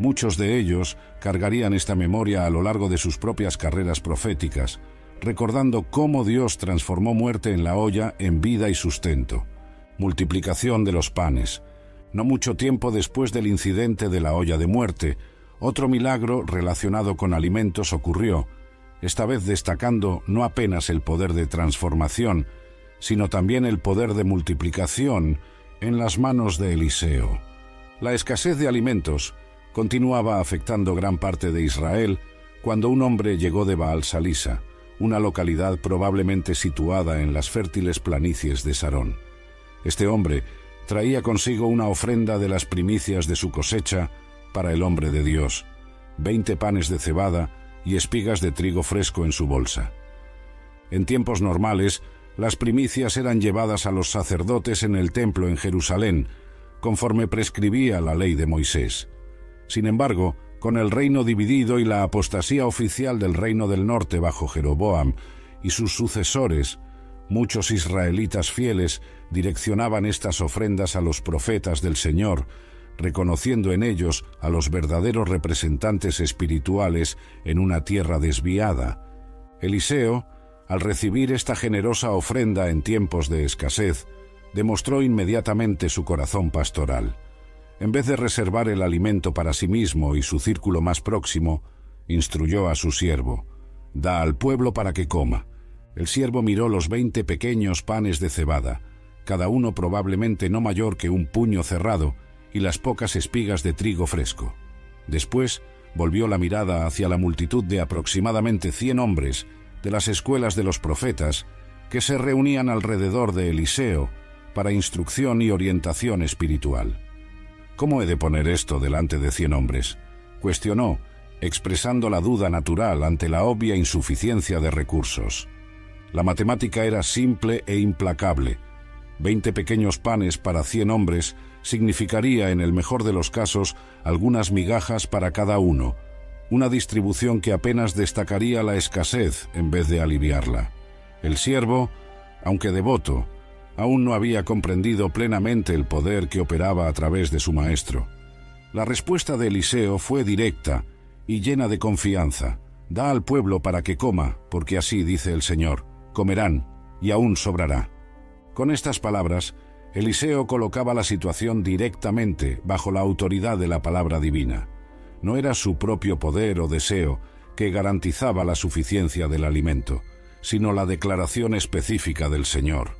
Muchos de ellos cargarían esta memoria a lo largo de sus propias carreras proféticas, recordando cómo Dios transformó muerte en la olla en vida y sustento. Multiplicación de los panes. No mucho tiempo después del incidente de la olla de muerte, otro milagro relacionado con alimentos ocurrió, esta vez destacando no apenas el poder de transformación, sino también el poder de multiplicación en las manos de Eliseo. La escasez de alimentos continuaba afectando gran parte de Israel cuando un hombre llegó de Baal Salisa, una localidad probablemente situada en las fértiles planicies de Sarón. Este hombre traía consigo una ofrenda de las primicias de su cosecha para el hombre de Dios, 20 panes de cebada y espigas de trigo fresco en su bolsa. En tiempos normales, las primicias eran llevadas a los sacerdotes en el templo en Jerusalén, conforme prescribía la ley de Moisés. Sin embargo, con el reino dividido y la apostasía oficial del reino del norte bajo Jeroboam y sus sucesores, muchos israelitas fieles direccionaban estas ofrendas a los profetas del Señor, reconociendo en ellos a los verdaderos representantes espirituales en una tierra desviada. Eliseo, al recibir esta generosa ofrenda en tiempos de escasez, demostró inmediatamente su corazón pastoral. En vez de reservar el alimento para sí mismo y su círculo más próximo, instruyó a su siervo: «Da al pueblo para que coma». El siervo miró los 20 pequeños panes de cebada, cada uno probablemente no mayor que un puño cerrado, y las pocas espigas de trigo fresco. Después volvió la mirada hacia la multitud de aproximadamente 100 hombres de las escuelas de los profetas que se reunían alrededor de Eliseo para instrucción y orientación espiritual. «¿Cómo he de poner esto delante de 100 hombres?», cuestionó, expresando la duda natural ante la obvia insuficiencia de recursos. La matemática era simple e implacable. 20 pequeños panes para 100 hombres significaría, en el mejor de los casos, algunas migajas para cada uno, una distribución que apenas destacaría la escasez en vez de aliviarla. El siervo, aunque devoto, aún no había comprendido plenamente el poder que operaba a través de su maestro. La respuesta de Eliseo fue directa y llena de confianza: «Da al pueblo para que coma, porque así dice el Señor, comerán y aún sobrará». Con estas palabras, Eliseo colocaba la situación directamente bajo la autoridad de la palabra divina. No era su propio poder o deseo que garantizaba la suficiencia del alimento, sino la declaración específica del Señor.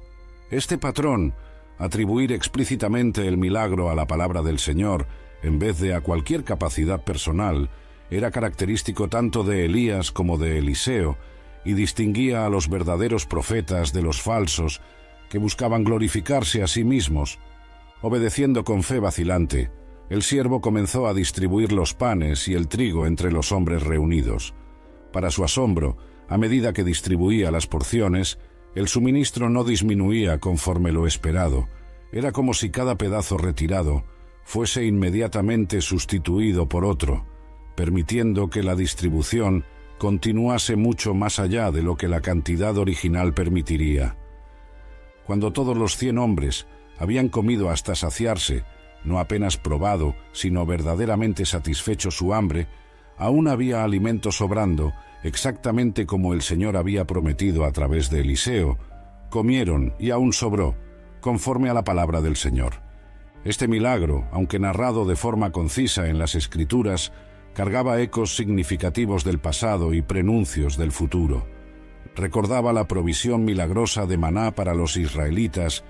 Este patrón, atribuir explícitamente el milagro a la palabra del Señor en vez de a cualquier capacidad personal, era característico tanto de Elías como de Eliseo, y distinguía a los verdaderos profetas de los falsos que buscaban glorificarse a sí mismos. Obedeciendo con fe vacilante, el siervo comenzó a distribuir los panes y el trigo entre los hombres reunidos. Para su asombro, a medida que distribuía las porciones, el suministro no disminuía conforme lo esperado. Era como si cada pedazo retirado fuese inmediatamente sustituido por otro, permitiendo que la distribución continuase mucho más allá de lo que la cantidad original permitiría. Cuando todos los 100 hombres habían comido hasta saciarse, no apenas probado, sino verdaderamente satisfecho su hambre, aún había alimento sobrando, exactamente como el Señor había prometido a través de Eliseo. Comieron y aún sobró, conforme a la palabra del Señor. Este milagro, aunque narrado de forma concisa en las Escrituras, cargaba ecos significativos del pasado y prenuncios del futuro. Recordaba la provisión milagrosa de maná para los israelitas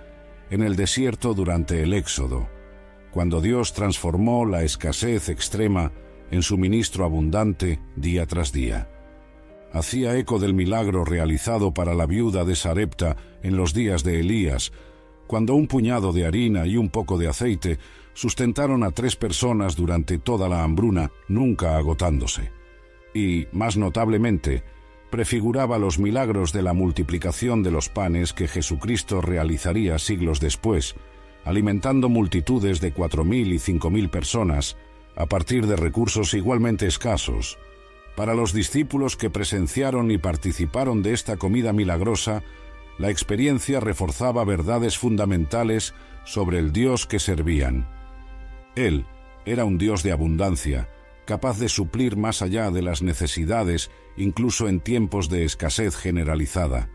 en el desierto durante el Éxodo, cuando Dios transformó la escasez extrema en suministro abundante día tras día. Hacía eco del milagro realizado para la viuda de Sarepta en los días de Elías, cuando un puñado de harina y un poco de aceite sustentaron a 3 personas durante toda la hambruna, nunca agotándose. Y, más notablemente, prefiguraba los milagros de la multiplicación de los panes que Jesucristo realizaría siglos después, alimentando multitudes de 4.000 y 5.000 personas a partir de recursos igualmente escasos. Para los discípulos que presenciaron y participaron de esta comida milagrosa, la experiencia reforzaba verdades fundamentales sobre el Dios que servían. Él era un Dios de abundancia, capaz de suplir más allá de las necesidades, incluso en tiempos de escasez generalizada.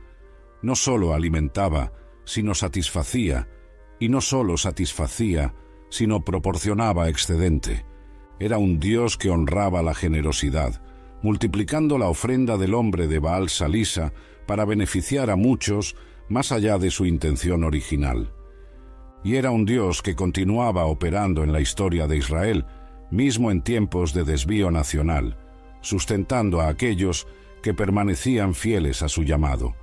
No solo alimentaba, sino satisfacía, y no solo satisfacía, sino proporcionaba excedente. Era un Dios que honraba la generosidad, multiplicando la ofrenda del hombre de Baal Salisa para beneficiar a muchos más allá de su intención original. Y era un Dios que continuaba operando en la historia de Israel, mismo en tiempos de desvío nacional, sustentando a aquellos que permanecían fieles a su llamado.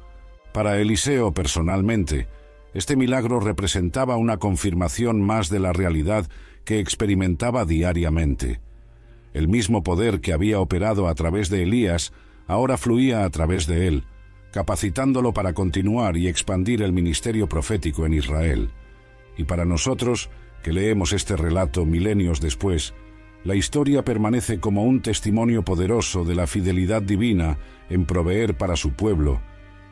Para Eliseo personalmente, Este milagro representaba una confirmación más de la realidad que experimentaba diariamente. El mismo poder que había operado a través de Elías ahora fluía a través de él, capacitándolo para continuar y expandir el ministerio profético en Israel. Y para nosotros, que leemos este relato milenios después, la historia permanece como un testimonio poderoso de la fidelidad divina en proveer para su pueblo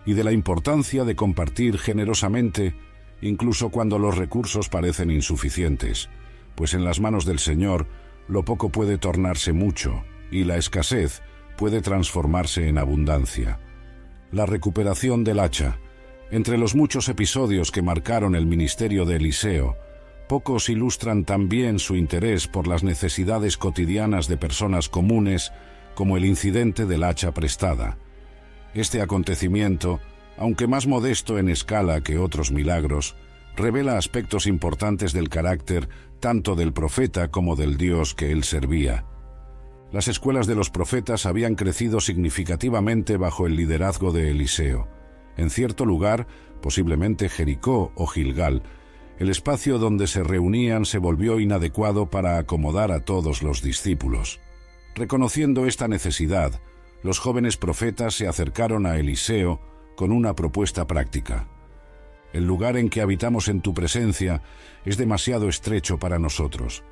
y de la importancia de compartir generosamente, incluso cuando los recursos parecen insuficientes, pues en las manos del Señor lo poco puede tornarse mucho y la escasez puede transformarse en abundancia. La recuperación del hacha. Entre los muchos episodios que marcaron el ministerio de Eliseo, pocos ilustran también su interés por las necesidades cotidianas de personas comunes, como el incidente del hacha prestada. Este acontecimiento, aunque más modesto en escala que otros milagros, revela aspectos importantes del carácter tanto del profeta como del Dios que él servía. Las escuelas de los profetas habían crecido significativamente bajo el liderazgo de Eliseo. En cierto lugar, posiblemente Jericó o Gilgal, el espacio donde se reunían se volvió inadecuado para acomodar a todos los discípulos. Reconociendo esta necesidad, los jóvenes profetas se acercaron a Eliseo con una propuesta práctica. El lugar en que habitamos en tu presencia es demasiado estrecho para nosotros.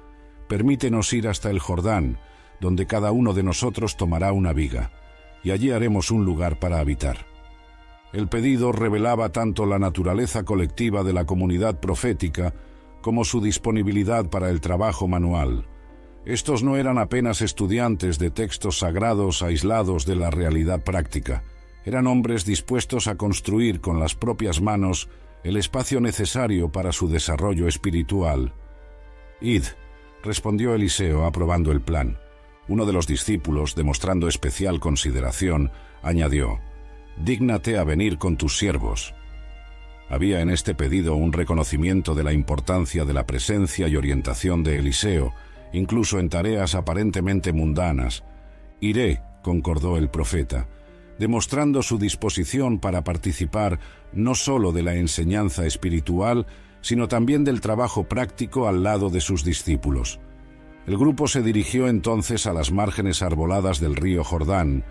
Permítenos ir hasta el Jordán, donde cada uno de nosotros tomará una viga, y allí haremos un lugar para habitar. El pedido revelaba tanto la naturaleza colectiva de la comunidad profética como su disponibilidad para el trabajo manual. Estos no eran apenas estudiantes de textos sagrados aislados de la realidad práctica. Eran hombres dispuestos a construir con las propias manos el espacio necesario para su desarrollo espiritual. «Id», respondió Eliseo aprobando el plan. Uno de los discípulos, demostrando especial consideración, añadió: «Dígnate a venir con tus siervos». Había en este pedido un reconocimiento de la importancia de la presencia y orientación de Eliseo, incluso en tareas aparentemente mundanas. «Iré», concordó el profeta, demostrando su disposición para participar no solo de la enseñanza espiritual, sino también del trabajo práctico al lado de sus discípulos. El grupo se dirigió entonces a las márgenes arboladas del río Jordán,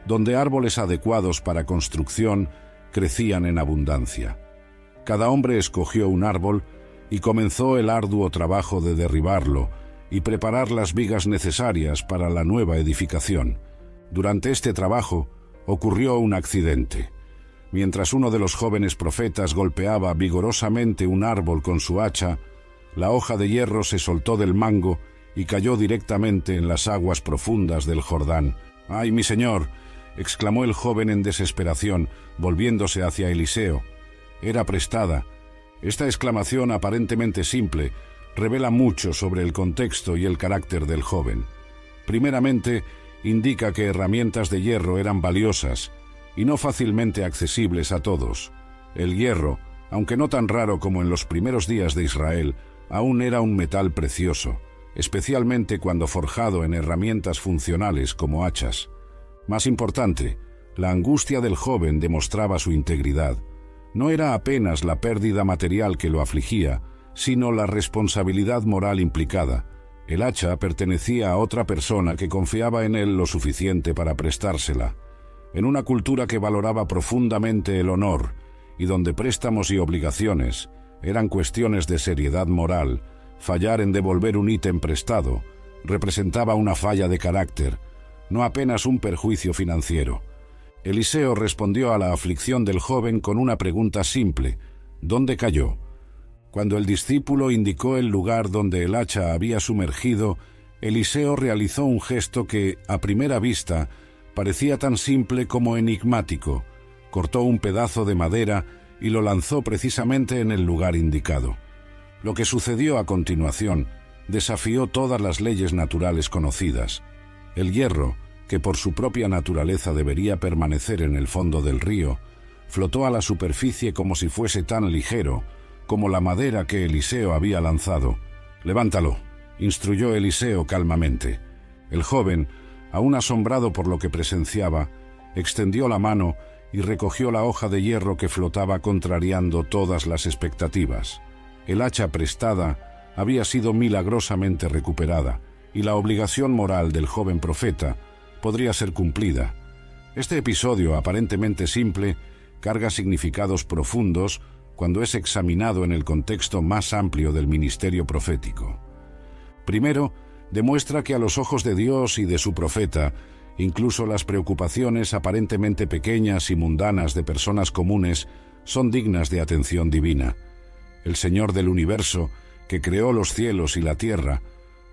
donde árboles adecuados para construcción crecían en abundancia. Cada hombre escogió un árbol y comenzó el arduo trabajo de derribarlo y preparar las vigas necesarias para la nueva edificación. Durante este trabajo ocurrió un accidente. Mientras uno de los jóvenes profetas golpeaba vigorosamente un árbol con su hacha, la hoja de hierro se soltó del mango y cayó directamente en las aguas profundas del Jordán. «¡Ay, mi señor!», exclamó el joven en desesperación, volviéndose hacia Eliseo. Era prestada. Esta exclamación aparentemente simple revela mucho sobre el contexto y el carácter del joven. Primeramente, indica que herramientas de hierro eran valiosas y no fácilmente accesibles a todos. El hierro, aunque no tan raro como en los primeros días de Israel, aún era un metal precioso, especialmente cuando forjado en herramientas funcionales como hachas. Más importante, la angustia del joven demostraba su integridad. No era apenas la pérdida material que lo afligía, sino la responsabilidad moral implicada. El hacha pertenecía a otra persona que confiaba en él lo suficiente para prestársela. En una cultura que valoraba profundamente el honor y donde préstamos y obligaciones eran cuestiones de seriedad moral, fallar en devolver un ítem prestado representaba una falla de carácter, no apenas un perjuicio financiero. Eliseo respondió a la aflicción del joven con una pregunta simple: ¿dónde cayó? Cuando el discípulo indicó el lugar donde el hacha había sumergido, Eliseo realizó un gesto que, a primera vista, parecía tan simple como enigmático. Cortó un pedazo de madera y lo lanzó precisamente en el lugar indicado. Lo que sucedió a continuación desafió todas las leyes naturales conocidas. El hierro, que por su propia naturaleza debería permanecer en el fondo del río, flotó a la superficie como si fuese tan ligero como la madera que Eliseo había lanzado. «Levántalo», instruyó Eliseo calmamente. El joven, aún asombrado por lo que presenciaba, extendió la mano y recogió la hoja de hierro que flotaba contrariando todas las expectativas. El hacha prestada había sido milagrosamente recuperada, y la obligación moral del joven profeta podría ser cumplida. Este episodio, aparentemente simple, carga significados profundos cuando es examinado en el contexto más amplio del ministerio profético. Primero, demuestra que a los ojos de Dios y de su profeta, incluso las preocupaciones aparentemente pequeñas y mundanas de personas comunes son dignas de atención divina. El Señor del universo, que creó los cielos y la tierra,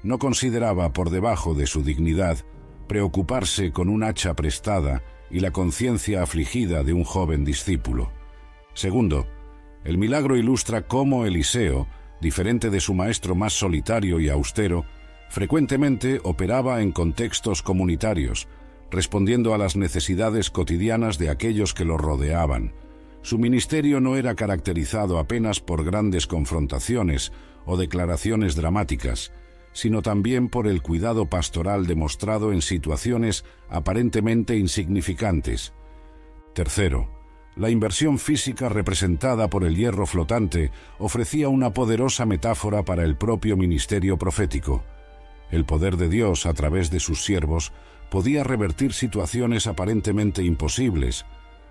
no consideraba por debajo de su dignidad preocuparse con un hacha prestada y la conciencia afligida de un joven discípulo. Segundo, el milagro ilustra cómo Eliseo, diferente de su maestro más solitario y austero, frecuentemente operaba en contextos comunitarios, respondiendo a las necesidades cotidianas de aquellos que lo rodeaban. Su ministerio no era caracterizado apenas por grandes confrontaciones o declaraciones dramáticas, sino también por el cuidado pastoral demostrado en situaciones aparentemente insignificantes. Tercero, la inversión física representada por el hierro flotante ofrecía una poderosa metáfora para el propio ministerio profético. El poder de Dios, a través de sus siervos, podía revertir situaciones aparentemente imposibles,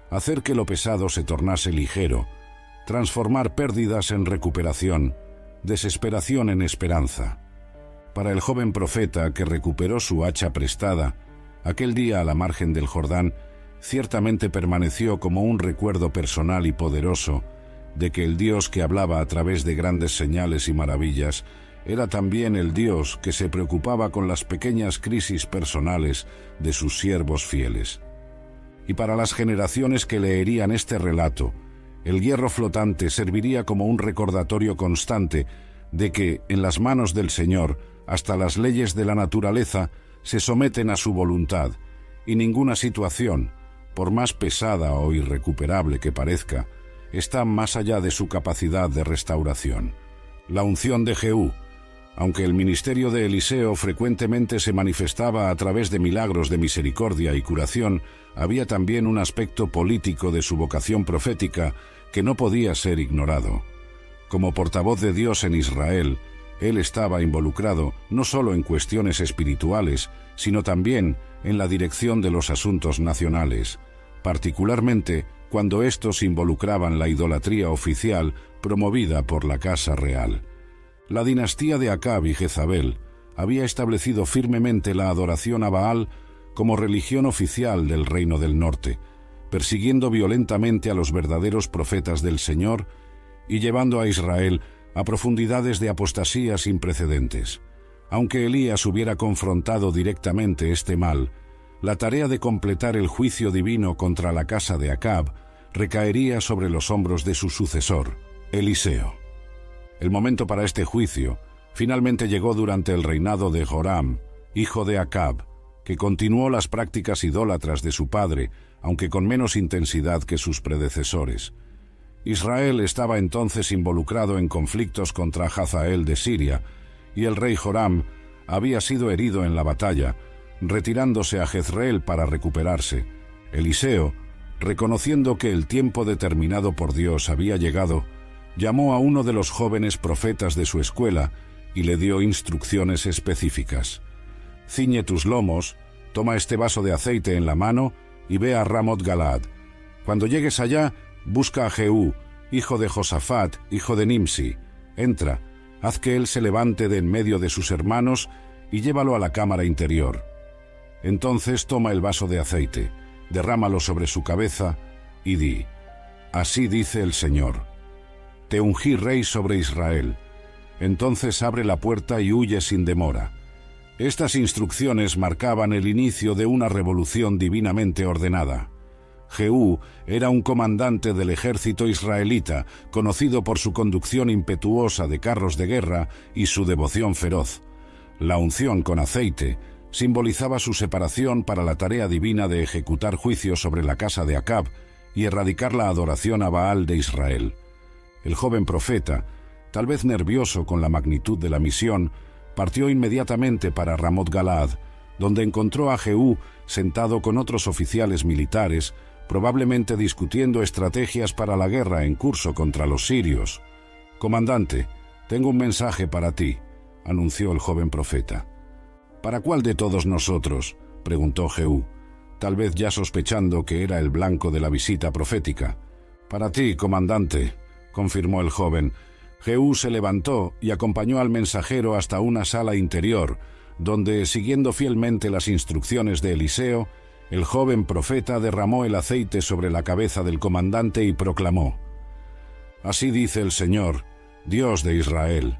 hacer que lo pesado se tornase ligero, transformar pérdidas en recuperación, desesperación en esperanza. Para el joven profeta que recuperó su hacha prestada, aquel día a la margen del Jordán, ciertamente permaneció como un recuerdo personal y poderoso de que el Dios que hablaba a través de grandes señales y maravillas era también el Dios que se preocupaba con las pequeñas crisis personales de sus siervos fieles. Y para las generaciones que leerían este relato, el hierro flotante serviría como un recordatorio constante de que, en las manos del Señor, hasta las leyes de la naturaleza se someten a su voluntad, y ninguna situación, por más pesada o irrecuperable que parezca, está más allá de su capacidad de restauración. La unción de Jehú. Aunque el ministerio de Eliseo frecuentemente se manifestaba a través de milagros de misericordia y curación, había también un aspecto político de su vocación profética que no podía ser ignorado. Como portavoz de Dios en Israel, él estaba involucrado no solo en cuestiones espirituales, sino también en la dirección de los asuntos nacionales, particularmente cuando estos involucraban la idolatría oficial promovida por la Casa Real. La dinastía de Acab y Jezabel había establecido firmemente la adoración a Baal como religión oficial del Reino del Norte, persiguiendo violentamente a los verdaderos profetas del Señor y llevando a Israel a profundidades de apostasía sin precedentes. Aunque Elías hubiera confrontado directamente este mal, la tarea de completar el juicio divino contra la casa de Acab recaería sobre los hombros de su sucesor, Eliseo. El momento para este juicio finalmente llegó durante el reinado de Joram, hijo de Acab, que continuó las prácticas idólatras de su padre, aunque con menos intensidad que sus predecesores. Israel estaba entonces involucrado en conflictos contra Hazael de Siria, y el rey Joram había sido herido en la batalla, retirándose a Jezreel para recuperarse. Eliseo, reconociendo que el tiempo determinado por Dios había llegado, llamó a uno de los jóvenes profetas de su escuela y le dio instrucciones específicas. Ciñe tus lomos, toma este vaso de aceite en la mano y ve a Ramot Galaad. Cuando llegues allá, busca a Jehú, hijo de Josafat, hijo de Nimsi. Entra, haz que él se levante de en medio de sus hermanos y llévalo a la cámara interior. Entonces toma el vaso de aceite, derrámalo sobre su cabeza y di: así dice el Señor, te ungí rey sobre Israel. Entonces abre la puerta y huye sin demora. Estas instrucciones marcaban el inicio de una revolución divinamente ordenada. Jehú era un comandante del ejército israelita, conocido por su conducción impetuosa de carros de guerra y su devoción feroz. La unción con aceite simbolizaba su separación para la tarea divina de ejecutar juicios sobre la casa de Acab y erradicar la adoración a Baal de Israel. El joven profeta, tal vez nervioso con la magnitud de la misión, partió inmediatamente para Ramot Galaad, donde encontró a Jehú sentado con otros oficiales militares, probablemente discutiendo estrategias para la guerra en curso contra los sirios. «Comandante, tengo un mensaje para ti», anunció el joven profeta. «¿Para cuál de todos nosotros?», preguntó Jehú, tal vez ya sospechando que era el blanco de la visita profética. «Para ti, comandante», confirmó el joven. Jehú se levantó y acompañó al mensajero hasta una sala interior, donde, siguiendo fielmente las instrucciones de Eliseo, el joven profeta derramó el aceite sobre la cabeza del comandante y proclamó: «Así dice el Señor, Dios de Israel: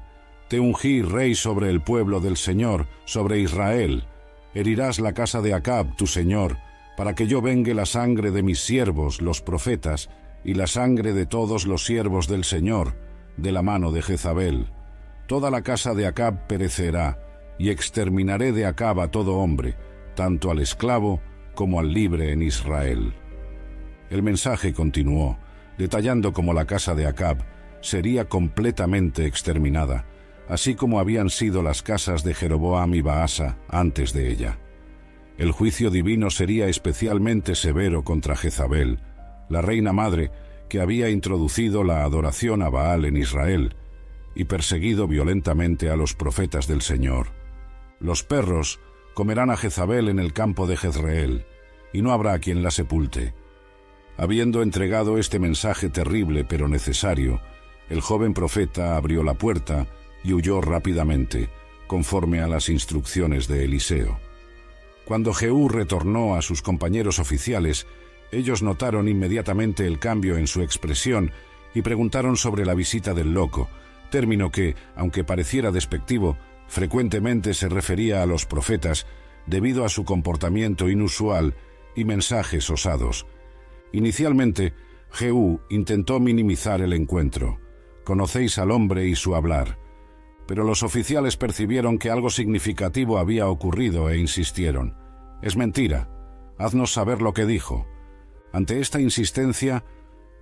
te ungí rey sobre el pueblo del Señor, sobre Israel. Herirás la casa de Acab, tu señor, para que yo vengue la sangre de mis siervos, los profetas, y la sangre de todos los siervos del Señor, de la mano de Jezabel. Toda la casa de Acab perecerá, y exterminaré de Acab a todo hombre, tanto al esclavo como al libre en Israel». El mensaje continuó, detallando cómo la casa de Acab sería completamente exterminada, así como habían sido las casas de Jeroboam y Baasa antes de ella. El juicio divino sería especialmente severo contra Jezabel, la reina madre que había introducido la adoración a Baal en Israel y perseguido violentamente a los profetas del Señor. Los perros comerán a Jezabel en el campo de Jezreel, y no habrá quien la sepulte. Habiendo entregado este mensaje terrible pero necesario, el joven profeta abrió la puerta y huyó rápidamente, conforme a las instrucciones de Eliseo. Cuando Jehú retornó a sus compañeros oficiales, ellos notaron inmediatamente el cambio en su expresión y preguntaron sobre la visita del loco, término que, aunque pareciera despectivo, frecuentemente se refería a los profetas debido a su comportamiento inusual y mensajes osados. Inicialmente, Jehú intentó minimizar el encuentro. «Conocéis al hombre y su hablar». Pero los oficiales percibieron que algo significativo había ocurrido e insistieron: «Es mentira. Haznos saber lo que dijo». Ante esta insistencia,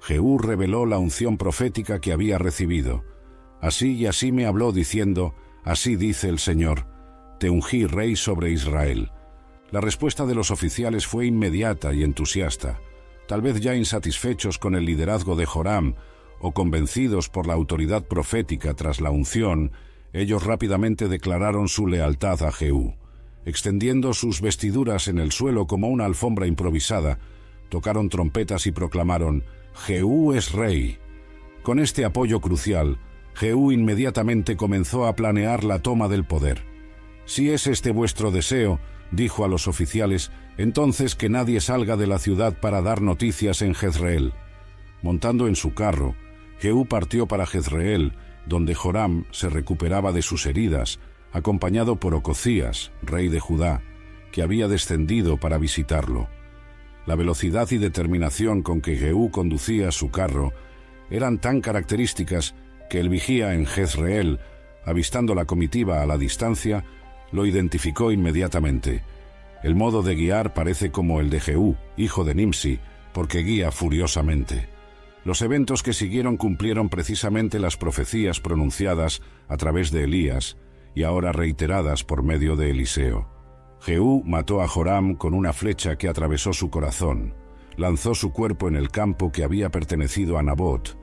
Jehú reveló la unción profética que había recibido. «Así y así me habló diciendo: así dice el Señor, te ungí rey sobre Israel». La respuesta de los oficiales fue inmediata y entusiasta. Tal vez ya insatisfechos con el liderazgo de Joram o convencidos por la autoridad profética tras la unción, ellos rápidamente declararon su lealtad a Jehú. Extendiendo sus vestiduras en el suelo como una alfombra improvisada, tocaron trompetas y proclamaron: «Jehú es rey». Con este apoyo crucial, Jehú inmediatamente comenzó a planear la toma del poder. «Si es este vuestro deseo», dijo a los oficiales, «entonces que nadie salga de la ciudad para dar noticias en Jezreel». Montando en su carro, Jehú partió para Jezreel, donde Joram se recuperaba de sus heridas, acompañado por Ocozías, rey de Judá, que había descendido para visitarlo. La velocidad y determinación con que Jehú conducía su carro eran tan características que el vigía en Jezreel, avistando la comitiva a la distancia, lo identificó inmediatamente. El modo de guiar parece como el de Jehú, hijo de Nimsi, porque guía furiosamente. Los eventos que siguieron cumplieron precisamente las profecías pronunciadas a través de Elías y ahora reiteradas por medio de Eliseo. Jehú mató a Joram con una flecha que atravesó su corazón. Lanzó su cuerpo en el campo que había pertenecido a Nabot,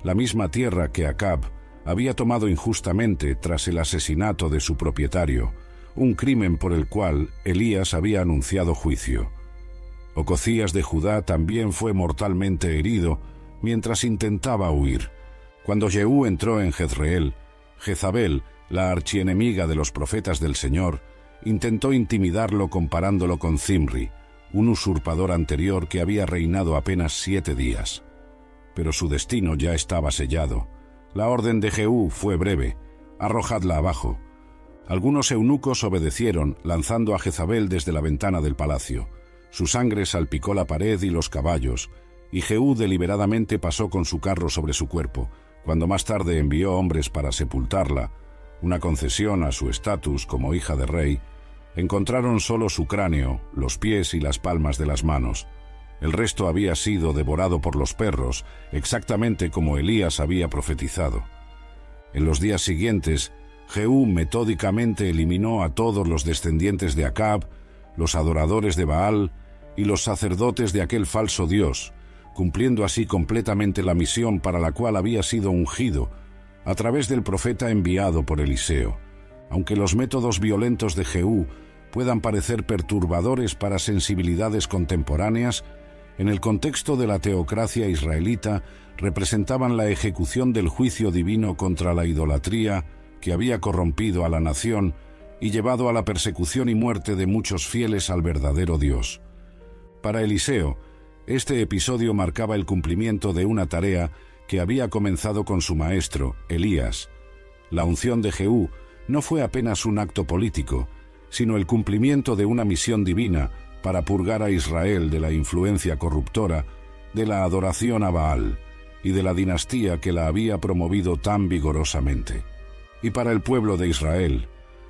la misma tierra que Acab había tomado injustamente tras el asesinato de su propietario, un crimen por el cual Elías había anunciado juicio. Ocozías de Judá también fue mortalmente herido mientras intentaba huir. Cuando Jehú entró en Jezreel, Jezabel, la archienemiga de los profetas del Señor, intentó intimidarlo comparándolo con Zimri, un usurpador anterior que había reinado apenas 7 días. Pero su destino ya estaba sellado. La orden de Jehú fue breve: «Arrojadla abajo». Algunos eunucos obedecieron, lanzando a Jezabel desde la ventana del palacio. Su sangre salpicó la pared y los caballos, y Jehú deliberadamente pasó con su carro sobre su cuerpo. Cuando más tarde envió hombres para sepultarla, una concesión a su estatus como hija de rey, encontraron solo su cráneo, los pies y las palmas de las manos. El resto había sido devorado por los perros, exactamente como Elías había profetizado. En los días siguientes, Jehú metódicamente eliminó a todos los descendientes de Acab, los adoradores de Baal y los sacerdotes de aquel falso Dios, cumpliendo así completamente la misión para la cual había sido ungido a través del profeta enviado por Eliseo. Aunque los métodos violentos de Jehú puedan parecer perturbadores para sensibilidades contemporáneas, en el contexto de la teocracia israelita representaban la ejecución del juicio divino contra la idolatría que había corrompido a la nación y llevado a la persecución y muerte de muchos fieles al verdadero Dios. Para Eliseo, este episodio marcaba el cumplimiento de una tarea que había comenzado con su maestro, Elías. La unción de Jehú no fue apenas un acto político, sino el cumplimiento de una misión divina para purgar a Israel de la influencia corruptora, de la adoración a Baal y de la dinastía que la había promovido tan vigorosamente. Y para el pueblo de Israel,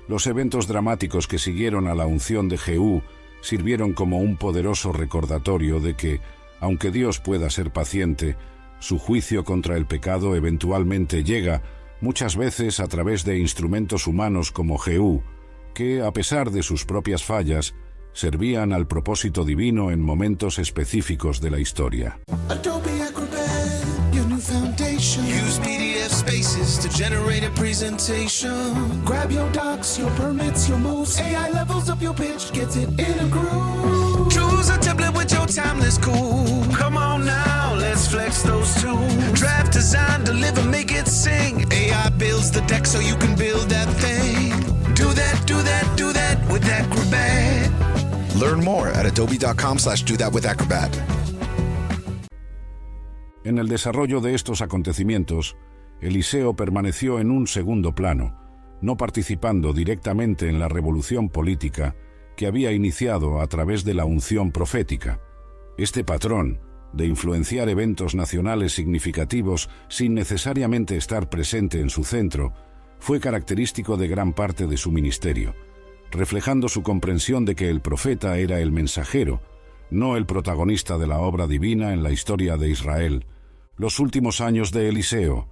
los eventos dramáticos que siguieron a la unción de Jehú sirvieron como un poderoso recordatorio de que, aunque Dios pueda ser paciente, su juicio contra el pecado eventualmente llega, muchas veces a través de instrumentos humanos como Jehú, que, a pesar de sus propias fallas, servían al propósito divino en momentos específicos de la historia. Adobe Acrobat, your new foundation. Use PDF spaces to generate a presentation. Grab your docs, your permits, your moves. AI levels up your pitch, gets it in a groove. Choose a template with your timeless cool. Come on now, let's flex those tools. Draft, design, deliver, make it sing. AI builds the deck so you can build that thing. Do that, do that, do that with Acrobat. Learn more at adobe.com/do-that-with-Acrobat. En el desarrollo de estos acontecimientos, Eliseo permaneció en un segundo plano, no participando directamente en la revolución política que había iniciado a través de la unción profética. Este patrón, de influenciar eventos nacionales significativos sin necesariamente estar presente en su centro, fue característico de gran parte de su ministerio, reflejando su comprensión de que el profeta era el mensajero, no el protagonista de la obra divina en la historia de Israel. Los últimos años de Eliseo.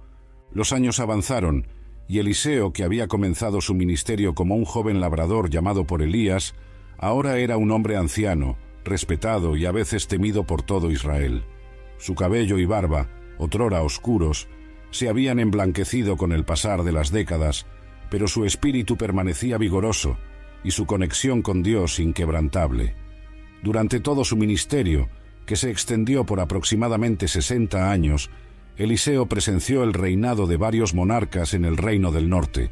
Los años avanzaron, y Eliseo, que había comenzado su ministerio como un joven labrador llamado por Elías, ahora era un hombre anciano, respetado y a veces temido por todo Israel. Su cabello y barba, otrora oscuros, se habían emblanquecido con el pasar de las décadas, pero su espíritu permanecía vigoroso y su conexión con Dios inquebrantable. Durante todo su ministerio, que se extendió por aproximadamente 60 años, Eliseo presenció el reinado de varios monarcas en el reino del norte: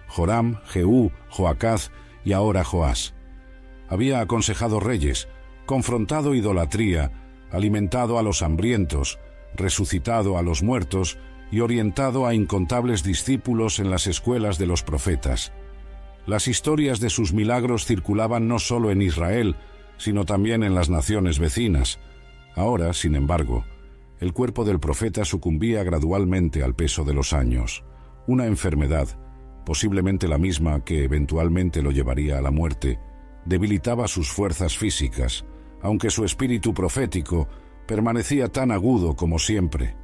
Joram, Jehú, Joacaz y ahora Joás. Había aconsejado reyes, confrontado idolatría, alimentado a los hambrientos, resucitado a los muertos y orientado a incontables discípulos en las escuelas de los profetas. Las historias de sus milagros circulaban no solo en Israel, sino también en las naciones vecinas. Ahora, sin embargo, el cuerpo del profeta sucumbía gradualmente al peso de los años. Una enfermedad, posiblemente la misma que eventualmente lo llevaría a la muerte, debilitaba sus fuerzas físicas, aunque su espíritu profético permanecía tan agudo como siempre.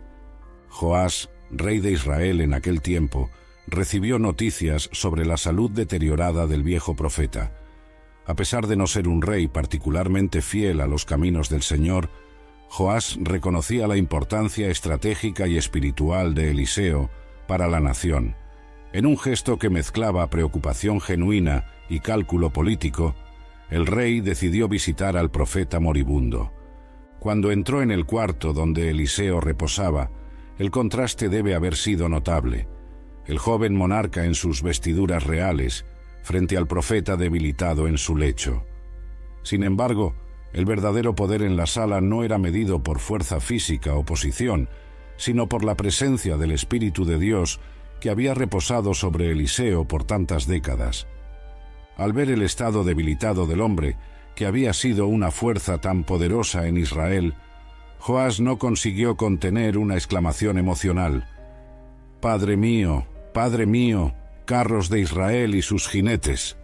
Joás, rey de Israel en aquel tiempo, recibió noticias sobre la salud deteriorada del viejo profeta. A pesar de no ser un rey particularmente fiel a los caminos del Señor, Joás reconocía la importancia estratégica y espiritual de Eliseo para la nación. En un gesto que mezclaba preocupación genuina y cálculo político, el rey decidió visitar al profeta moribundo. Cuando entró en el cuarto donde Eliseo reposaba, el contraste debe haber sido notable. El joven monarca en sus vestiduras reales, frente al profeta debilitado en su lecho. Sin embargo, el verdadero poder en la sala no era medido por fuerza física o posición, sino por la presencia del Espíritu de Dios que había reposado sobre Eliseo por tantas décadas. Al ver el estado debilitado del hombre, que había sido una fuerza tan poderosa en Israel, Joás no consiguió contener una exclamación emocional: «Padre mío, carros de Israel y sus jinetes».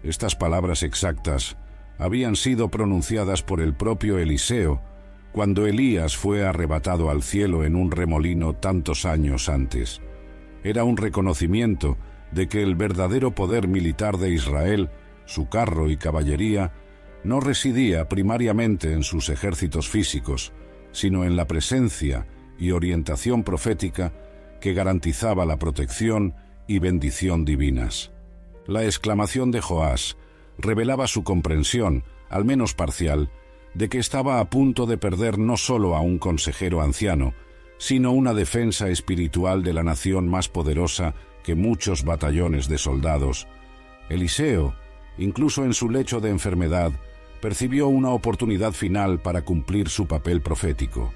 Estas palabras exactas habían sido pronunciadas por el propio Eliseo cuando Elías fue arrebatado al cielo en un remolino tantos años antes. Era un reconocimiento de que el verdadero poder militar de Israel, su carro y caballería, no residía primariamente en sus ejércitos físicos, sino en la presencia y orientación profética que garantizaba la protección y bendición divinas. La exclamación de Joás revelaba su comprensión, al menos parcial, de que estaba a punto de perder no solo a un consejero anciano, sino una defensa espiritual de la nación más poderosa que muchos batallones de soldados. Eliseo, incluso en su lecho de enfermedad, percibió una oportunidad final para cumplir su papel profético.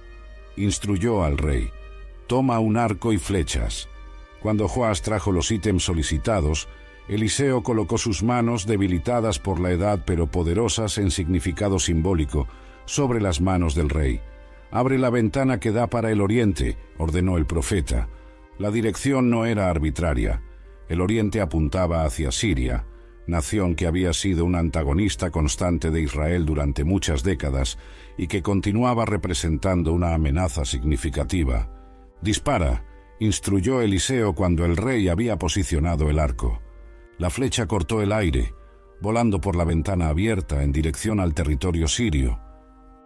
Instruyó al rey: «Toma un arco y flechas». Cuando Joás trajo los ítems solicitados, Eliseo colocó sus manos, debilitadas por la edad pero poderosas en significado simbólico, sobre las manos del rey. «Abre la ventana que da para el oriente», ordenó el profeta. La dirección no era arbitraria. El oriente apuntaba hacia Siria, nación que había sido un antagonista constante de Israel durante muchas décadas y que continuaba representando una amenaza significativa. «Dispara», instruyó Eliseo cuando el rey había posicionado el arco. La flecha cortó el aire, volando por la ventana abierta en dirección al territorio sirio.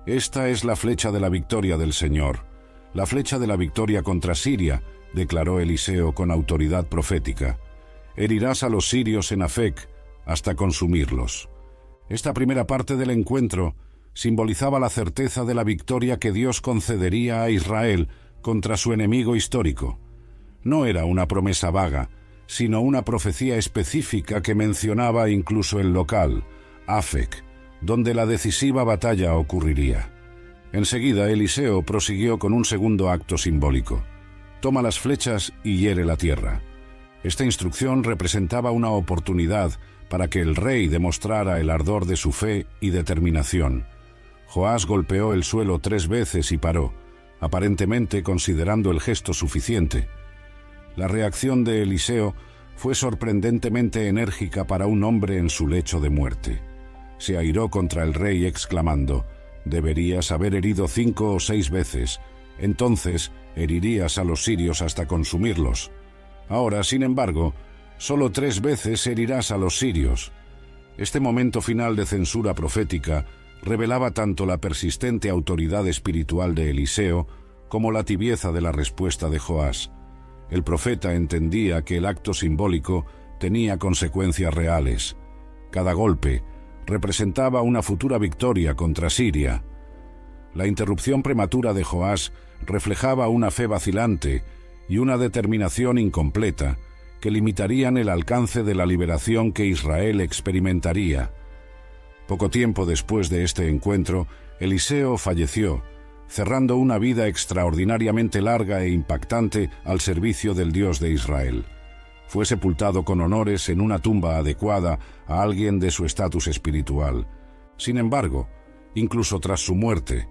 «Esta es la flecha de la victoria del Señor, la flecha de la victoria contra Siria», declaró Eliseo con autoridad profética. «Herirás a los sirios en Afec hasta consumirlos». Esta primera parte del encuentro simbolizaba la certeza de la victoria que Dios concedería a Israel contra su enemigo histórico. No era una promesa vaga, sino una profecía específica que mencionaba incluso el local, Afec, donde la decisiva batalla ocurriría. Enseguida Eliseo prosiguió con un segundo acto simbólico: «Toma las flechas y hiere la tierra». Esta instrucción representaba una oportunidad para que el rey demostrara el ardor de su fe y determinación. Joás golpeó el suelo 3 veces y paró, aparentemente considerando el gesto suficiente. La reacción de Eliseo fue sorprendentemente enérgica para un hombre en su lecho de muerte. Se airó contra el rey exclamando: «Deberías haber herido 5 o 6 veces, entonces herirías a los sirios hasta consumirlos. Ahora, sin embargo, solo 3 veces herirás a los sirios». Este momento final de censura profética revelaba tanto la persistente autoridad espiritual de Eliseo como la tibieza de la respuesta de Joás. El profeta entendía que el acto simbólico tenía consecuencias reales. Cada golpe representaba una futura victoria contra Siria. La interrupción prematura de Joás reflejaba una fe vacilante y una determinación incompleta que limitarían el alcance de la liberación que Israel experimentaría. Poco tiempo después de este encuentro, Eliseo falleció, cerrando una vida extraordinariamente larga e impactante al servicio del Dios de Israel. Fue sepultado con honores en una tumba adecuada a alguien de su estatus espiritual. Sin embargo, incluso tras su muerte,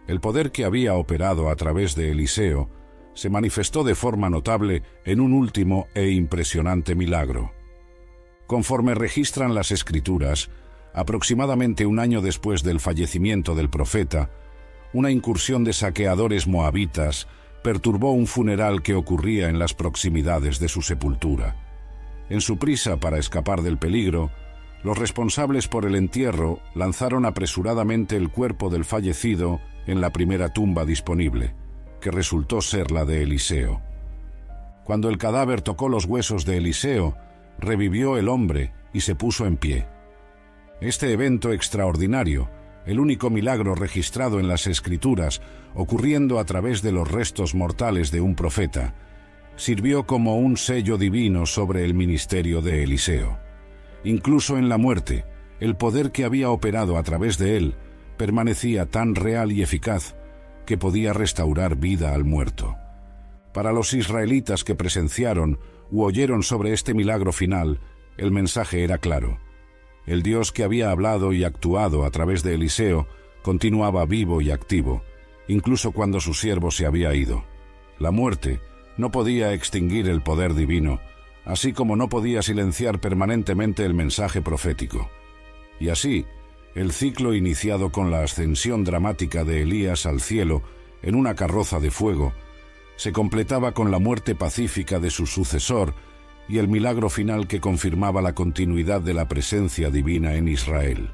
el poder que había operado a través de Eliseo se manifestó de forma notable en un último e impresionante milagro. Conforme registran las Escrituras, aproximadamente un año después del fallecimiento del profeta, una incursión de saqueadores moabitas perturbó un funeral que ocurría en las proximidades de su sepultura. En su prisa para escapar del peligro, los responsables por el entierro lanzaron apresuradamente el cuerpo del fallecido en la primera tumba disponible, que resultó ser la de Eliseo. Cuando el cadáver tocó los huesos de Eliseo, revivió el hombre y se puso en pie. Este evento extraordinario, el único milagro registrado en las Escrituras, ocurriendo a través de los restos mortales de un profeta, sirvió como un sello divino sobre el ministerio de Eliseo. Incluso en la muerte, el poder que había operado a través de él permanecía tan real y eficaz que podía restaurar vida al muerto. Para los israelitas que presenciaron u oyeron sobre este milagro final, el mensaje era claro. El Dios que había hablado y actuado a través de Eliseo continuaba vivo y activo, incluso cuando su siervo se había ido. La muerte no podía extinguir el poder divino, así como no podía silenciar permanentemente el mensaje profético. Y así, el ciclo iniciado con la ascensión dramática de Elías al cielo en una carroza de fuego, se completaba con la muerte pacífica de su sucesor y el milagro final que confirmaba la continuidad de la presencia divina en Israel.